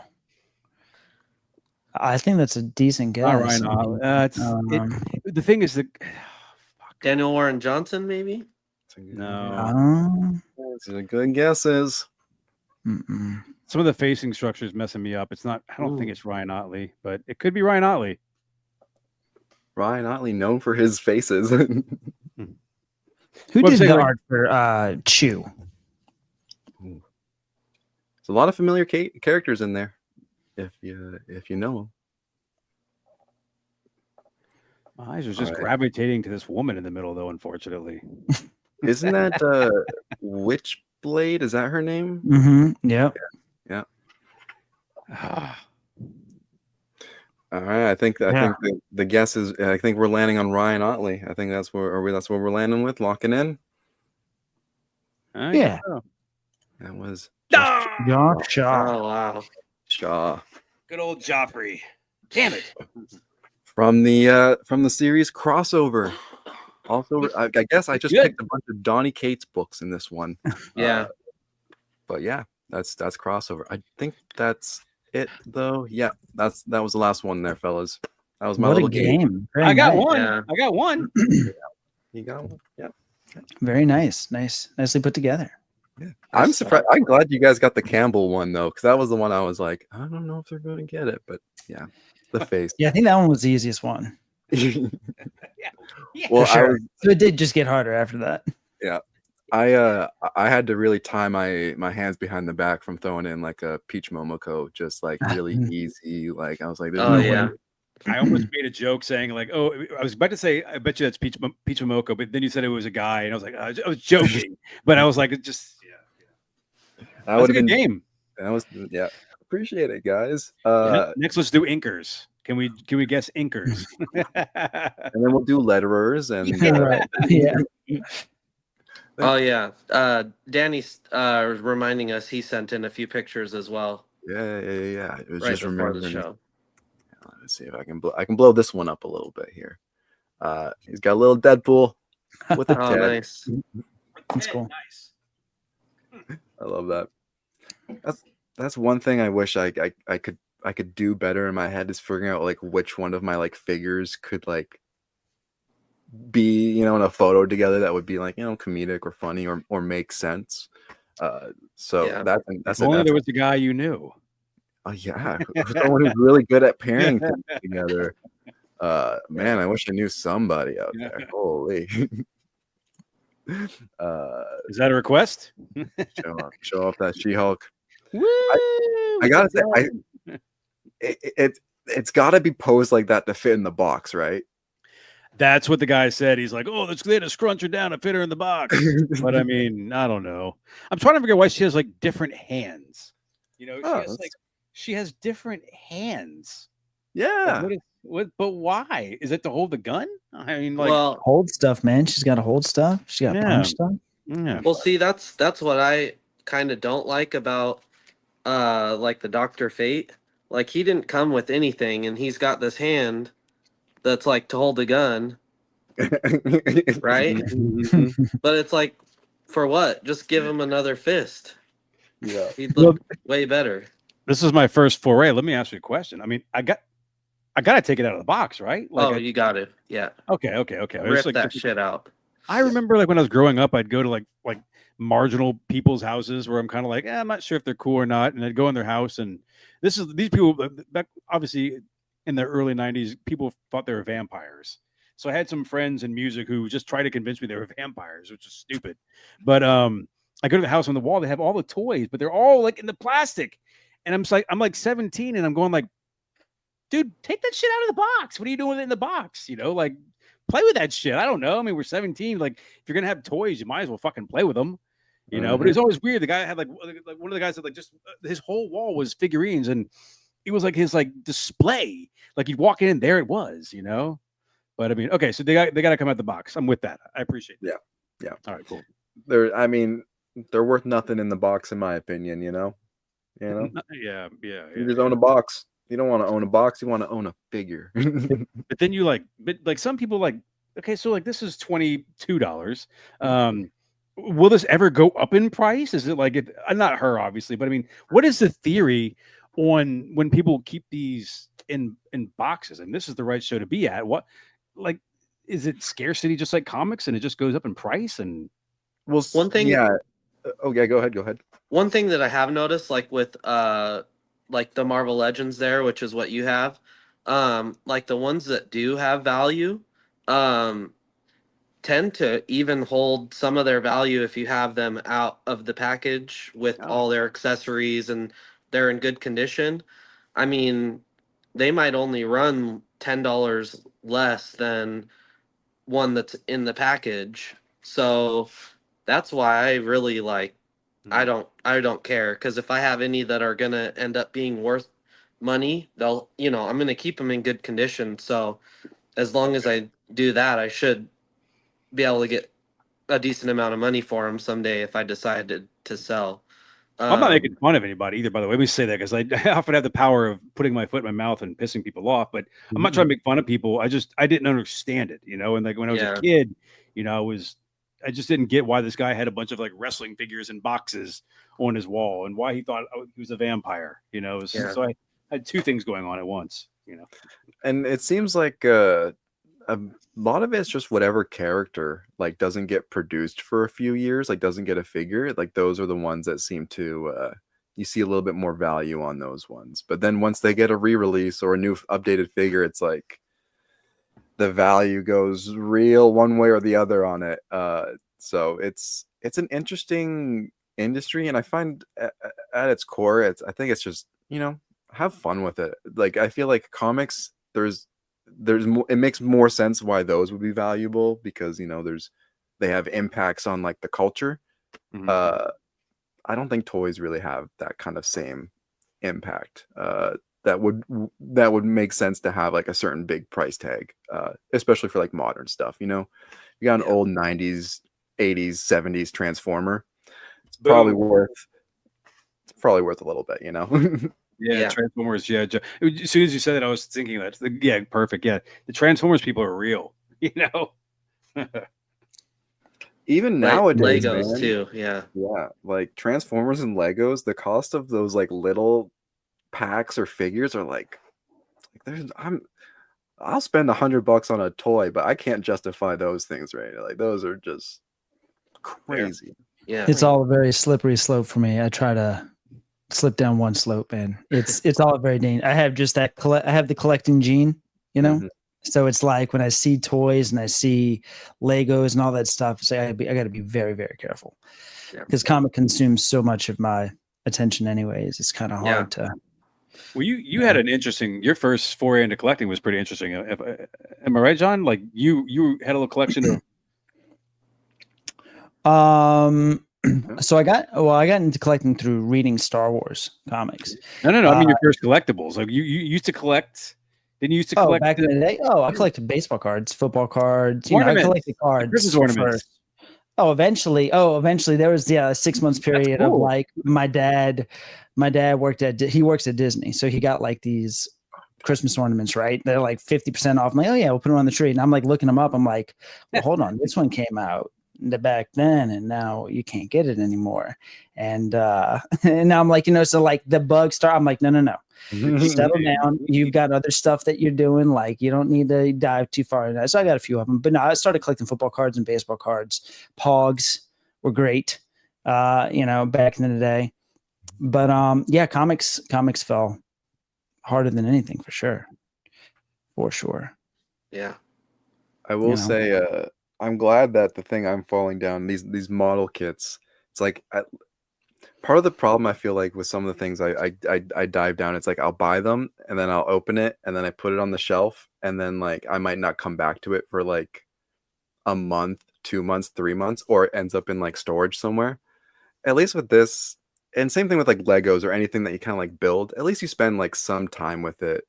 I think that's a decent guess. Not Ryan Otley. The thing is that Daniel Warren Johnson, maybe. no. These are good guesses. Some of the facing structure is messing me up. It's not. I don't think it's Ryan Otley, but it could be Ryan Otley. Ryan Otley, known for his faces. Who Well, did say, the like- art for Chew? There's a lot of familiar characters in there, if you know them. My eyes are just All right. gravitating to this woman in the middle, though. Unfortunately, Isn't that Witchblade? Is that her name? Mm-hmm. Yep. All right, I think the guess is. I think we're landing on Ryan Otley. I think that's where that's what we're landing with, locking in. Yeah. That was Josh Shaw. Oh wow. Shaw Good old Joffrey. Damn it. from the series crossover. Also, I guess I just Good. picked a bunch of Donny Cates books in this one. Yeah. But yeah, that's crossover. I think that's it though. Yeah, that was the last one there, fellas. That was my What a little game. game. Very I got nice. one. Yeah. I got one. You got one? Yeah. Very nice. Nicely put together. I'm surprised. I'm glad you guys got the Campbell one though, because that was the one I was like, I don't know if they're going to get it, but yeah, the face. Yeah, I think that one was the easiest one. Well, For sure. I was, So it did just get harder after that. I had to really tie my hands behind the back from throwing in like a Peach Momoko, just like really easy. Like I was like, there's Oh no yeah. way. I almost made a joke saying like, "Oh, I was about to say, I bet you that's Peach Momoko," but then you said it was a guy, and I was like, I was joking, but I was like, it just That that was would a have good been. game. That was appreciate it, guys. Next, let's do inkers. Can we guess inkers? And then we'll do letterers and Right. Yeah. Oh yeah. Danny's reminding us he sent in a few pictures as well yeah. It was right just before the remembering. show. Let's see if I can blow this one up a little bit here. He's got a little Deadpool with a Oh Ted. nice. That's cool. Nice. I love that. That's one thing I wish I could do better in my head is figuring out like which one of my like figures could like be in a photo together that would be like comedic or funny or make sense. So Yeah. that's If only it. there was a guy you knew. Oh yeah, someone who's really good at pairing things together. Man, I wish I knew somebody out there. Holy. Is that a request? Show off that She-Hulk. Woo! I gotta say, it's got to be posed like that to fit in the box, right? That's what the guy said. He's like, "Oh, let's get a scrunch her down and fit her in the box." But I mean, I don't know. I'm trying to figure out why she has like different hands. She has different hands. Yeah. Like, but why? Is it to hold the gun? I mean, like, Well, Hold stuff, man. She's got to hold stuff. She's got to Yeah. punch stuff. yeah. well, see, that's what I kind of don't like about like the Dr. Fate. Like he didn't come with anything, and he's got this hand that's like to hold a gun, right? Mhm. But it's like For what? Just give him another fist. Yeah. He'd look way better. This is my first foray. Let me ask you a question. I mean, I got to take it out of the box, right? Like, you got it. Yeah. Okay. Rip that shit out. I remember like when I was growing up, I'd go to like marginal people's houses where I'm kind of like, I'm not sure if they're cool or not, and I'd go in their house, and these people back obviously in the early '90s, people thought they were vampires. So I had some friends in music who just tried to convince me they were vampires, which is stupid. But I go to the house, on the wall they have all the toys, but they're all like in the plastic, and I'm like 17, and I'm going like, dude, take that shit out of the box. What are you doing with it in the box? You know, like play with that shit. I don't know. I mean, we're 17. Like, if you're gonna have toys, you might as well fucking play with them. You know. But it was always weird. The guy had like one of the guys that like just his whole wall was figurines, and it was like his like display. Like you'd walk in, there it was. You know. But I mean, okay, so they got to come out the box. I'm with that. I appreciate that. Yeah. All right, cool. They're worth nothing in the box, in my opinion. You know. Yeah. You just own a box. You don't want to own a box. You want to own a figure. But then you like some people like, okay, so like this is $22. Will this ever go up in price? Is it like not her obviously, but I mean, what is the theory on when people keep these in boxes? And this is the right show to be at. What like is it scarcity just like comics and it just goes up in price? And well, one thing, yeah. Okay, go ahead. One thing that I have noticed, like with like the Marvel Legends there, which is what you have, like the ones that do have value, tend to even hold some of their value if you have them out of the package with all their accessories and they're in good condition. I mean, they might only run $10 less than one that's in the package. So that's why I really like, I don't care, because if I have any that are gonna end up being worth money, I'm gonna keep them in good condition. So as long as I do that, I should be able to get a decent amount of money for them someday if I decided to sell. I'm not making fun of anybody either, by the way. Let me say that because I often have the power of putting my foot in my mouth and pissing people off, but I'm not trying to make fun of people. I didn't understand it, and like when I was a kid, I just didn't get why this guy had a bunch of like wrestling figures in boxes on his wall and why he thought he was a vampire, So I had two things going on at once, And it seems like a lot of it's just whatever character like doesn't get produced for a few years, like doesn't get a figure, like those are the ones that seem to you see a little bit more value on those ones. But then once they get a re-release or a new updated figure, it's like the value goes real one way or the other on it. So it's an interesting industry, and I find at its core, I think it's just have fun with it. Like I feel like comics, there's more, it makes more sense why those would be valuable because they have impacts on like the culture. I don't think toys really have that kind of same impact. That would make sense to have like a certain big price tag, especially for like modern stuff. You got an old 90s, 80s, 70s Transformer. It's probably worth a little bit, Yeah, Transformers. Yeah, as soon as you said that, I was thinking that. Yeah, perfect. Yeah, the Transformers people are real. Even nowadays, Legos man. too. Yeah, like Transformers and Legos, the cost of those like little packs or figures are like I'll spend $100 on a toy, but I can't justify those things, right? Like those are just crazy. Yeah, it's all a very slippery slope for me. I try to slip down one slope, and it's all very dangerous. I have just that I have the collecting gene, So it's like when I see toys and I see Legos and all that stuff, I got to be very, very careful because comic consumes so much of my attention anyways. It's kind of hard to. Well, you had an interesting, your first foray into collecting was pretty interesting. Am I right, John? Like you had a little collection of. So I got into collecting through reading Star Wars comics. No. I mean your first collectibles. Like you used to collect. Didn't you used to collect back in the day? Oh, I collected baseball cards, football cards. I collected cards. Christmas ornaments. Eventually there was a 6 months period of like my dad works at Disney, so he got like these Christmas ornaments, right? They're like 50% off. I'm like, oh yeah, we'll put them on the tree, and I'm like looking them up. I'm like, well, hold on, this one came out back then, and now you can't get it anymore. And and now I'm like, so like the bugs start. I'm like, no. Settle down. You've got other stuff that you're doing. Like, you don't need to dive too far in that. So I got a few of them. But no, I started collecting football cards and baseball cards. Pogs were great, back in the day. But yeah, comics fell harder than anything for sure. For sure. Yeah. I will say, I'm glad that the thing I'm falling down, these model kits, it's like part of the problem I feel like with some of the things I dive down, it's like I'll buy them and then I'll open it and then I put it on the shelf and then like I might not come back to it for like a month, 2 months, 3 months, or it ends up in like storage somewhere. At least with this, and same thing with like Legos or anything that you kind of like build, at least you spend like some time with it,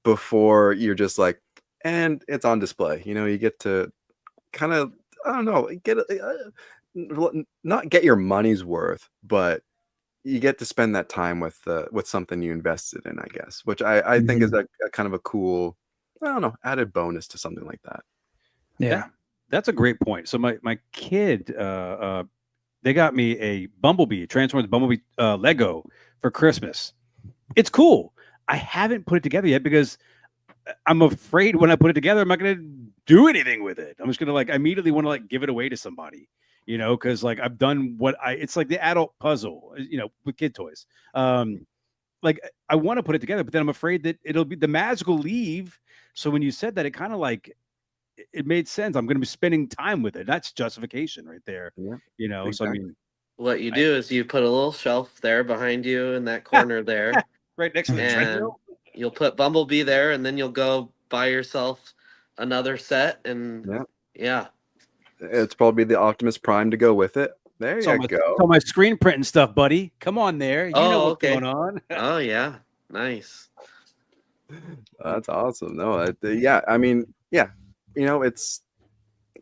before you're just like, and it's on display. You get to kind of, I don't know, not get your money's worth, but you get to spend that time with something you invested in, I guess, which I think is a kind of a cool, I don't know, added bonus to something like that. Yeah. That's a great point. So my kid, they got me a Bumblebee, Transformers Bumblebee Lego for Christmas. It's cool. I haven't put it together yet because I'm afraid when I put it together, I'm not going to do anything with it. I'm just going to like immediately want to like give it away to somebody, because like I've done it's like the adult puzzle, with kid toys. Like I want to put it together, but then I'm afraid that it'll be the magic will leave. So when you said that, it kind of like, it made sense. I'm going to be spending time with it. That's justification right there. Yeah, exactly. So I mean, what you do is you put a little shelf there behind you in that corner there, right next to the treadmill. You'll put Bumblebee there, and then you'll go buy yourself another set, and yeah. It's probably the Optimus Prime to go with it. There you go. So my screen printing stuff, buddy. Come on there. You know what's going on. Oh yeah, nice. That's awesome. No, yeah. I mean, yeah. It's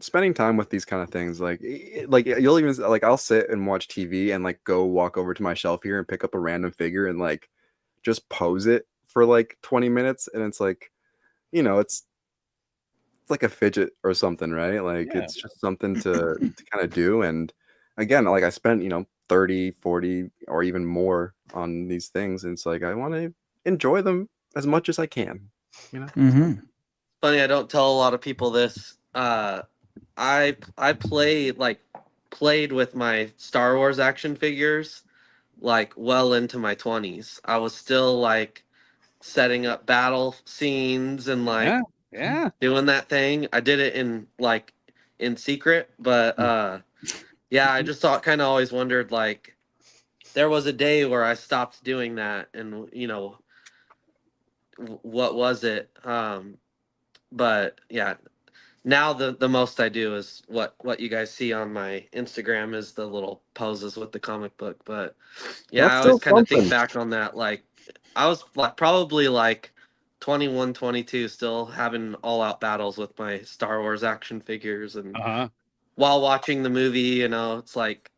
spending time with these kind of things. Like you'll even like I'll sit and watch TV and like go walk over to my shelf here and pick up a random figure and like just pose it for like 20 minutes, and it's like, it's like a fidget or something, right? Like it's just something to kind of do. And again, like I spent 30, 40 or even more on these things, and it's like I want to enjoy them as much as I can. Funny, I don't tell a lot of people this. I played with my Star Wars action figures like well into my 20s. I was still like setting up battle scenes and like doing that thing. I did it in secret, but I just kind of always wondered, like, there was a day where I stopped doing that, and what was it? But yeah, now the most I do is what you guys see on my Instagram is the little poses with the comic book. But yeah, I always kind of think back on that. Like I was like probably like 21, 22, still having all out battles with my Star Wars action figures, and while watching the movie, it's like,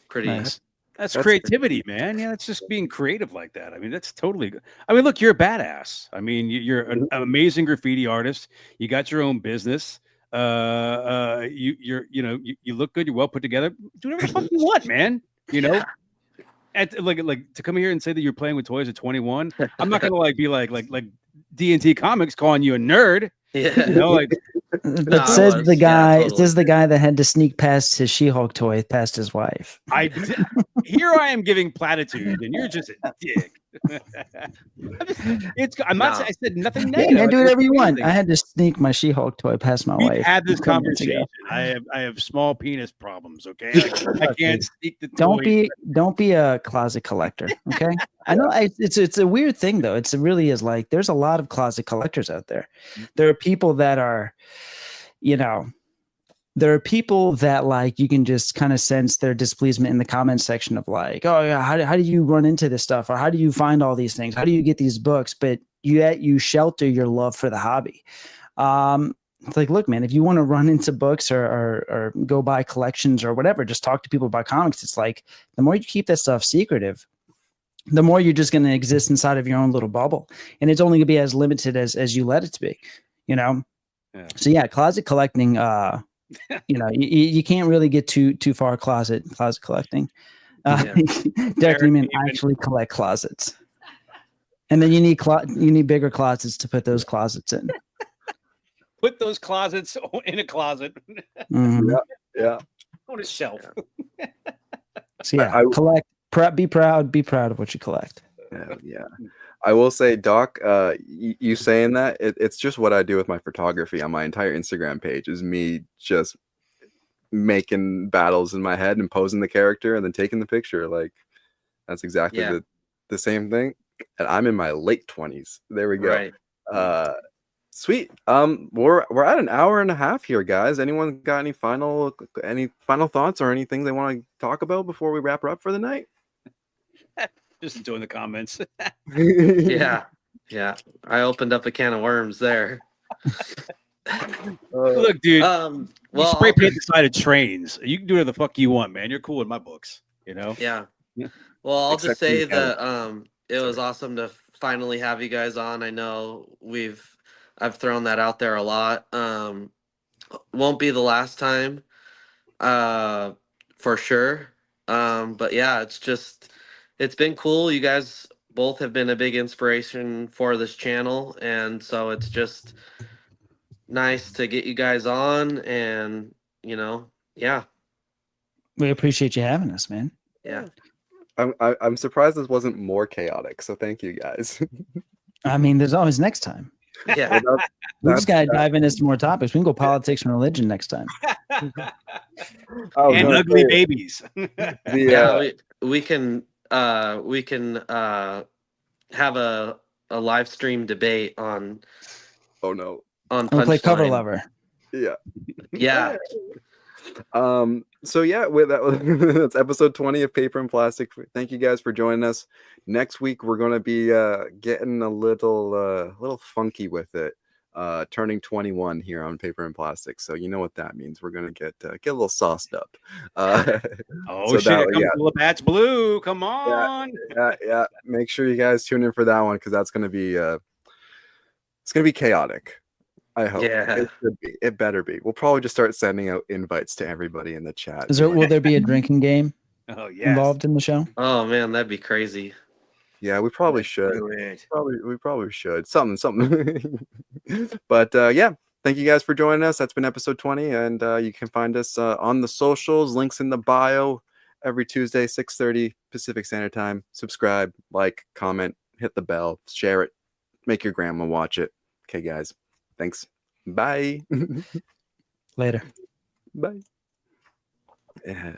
pretty nice. That's creativity, man. Yeah, that's just being creative like that. I mean, that's totally good. I mean, look, you're a badass. I mean, you're an amazing graffiti artist. You got your own business. You look good. You're well put together. Do whatever the fuck you want, man. Like to come here and say that you're playing with toys at 21. I'm not gonna be like D&T Comics calling you a nerd. Yeah. It says the guy. It says the guy that had to sneak past his She-Hulk toy past his wife. Here I am giving platitude, and you're just a dick. I said nothing negative. Man, do whatever you want. I had to sneak my She-Hulk toy past my wife. We've had this conversation. I have small penis problems. Okay, I can't sneak the toy. Don't be a closet collector. Okay, I know it's a weird thing though. It really is. Like there's a lot of closet collectors out there. There are people that are, there are people that like you can just kind of sense their displeasement in the comment section of like, oh yeah, how do you run into this stuff, or how do you find all these things? How do you get these books? But yet you shelter your love for the hobby. It's like, look, man, if you want to run into books or go buy collections or whatever, just talk to people about comics. It's like the more you keep that stuff secretive, the more you're just going to exist inside of your own little bubble, and it's only going to be as limited as you let it to be. Yeah. So yeah, closet collecting. You can't really get too far closet collecting. Yeah. Derek Neiman Even- actually collect closets, and then you need bigger closets to put those closets in. Put those closets in a closet Mhm. Yeah. on a shelf. So yeah, I- collect. Be proud of what you collect. Yeah. I will say, Doc, you saying that it's just what I do with my photography on my entire Instagram page is me just making battles in my head and posing the character and then taking the picture. Like that's exactly Yeah. the same thing. And I'm in my late 20s. There we go. Right. Sweet. We're at an hour and a half here, guys. Anyone got any final thoughts or anything they want to talk about before we wrap her up for the night? Just enjoying the comments. Yeah. Yeah. I opened up a can of worms there. Look, dude, Well, you spray I'll paint just- the side of trains. You can do whatever the fuck you want, man. You're cool in my books. You know. Yeah. Yeah. Well, I'll Except just say you haven't. that it was awesome to finally have you guys on. I know I've thrown that out there a lot. Won't be the last time, for sure. But yeah, it's been cool. You guys both have been a big inspiration for this channel, and so it's just nice to get you guys on, and yeah. We appreciate you having us, man. Yeah. I'm surprised this wasn't more chaotic. So thank you guys. I mean, there's always next time. Yeah. We just gotta dive into some more topics. We can go politics and religion next time. I was And gonna ugly say, babies. Yeah, we can have a live stream debate on oh no. I'm gonna play cover Punchline. lover. Yeah. Yeah. So yeah, with that that's episode 20 of Paper and Plastic. Thank you guys for joining us. Next week we're gonna be getting a little funky with it. Turning 21 here on Paper and Plastic. So you know what that means. We're gonna get a little sauced up. Oh So shit! that- Here comes yeah. the Labatt's Blue. Come on. yeah. Make sure you guys tune in for that one because that's gonna be it's gonna be chaotic. I hope. Yeah. It should be. It better be. We'll probably just start sending out invites to everybody in the chat. Will there be a drinking game Oh yeah. involved in the show? Oh man, that'd be crazy. Yeah, we probably should. Do it. We probably should. Something. But yeah, thank you guys for joining us. That's been episode 20, and you can find us on the socials. Links in the bio. Every Tuesday, 6:30 Pacific Standard Time. Subscribe, like, comment, hit the bell, share it, make your grandma watch it. Okay, guys. Thanks. Bye. Later. Bye. Yeah.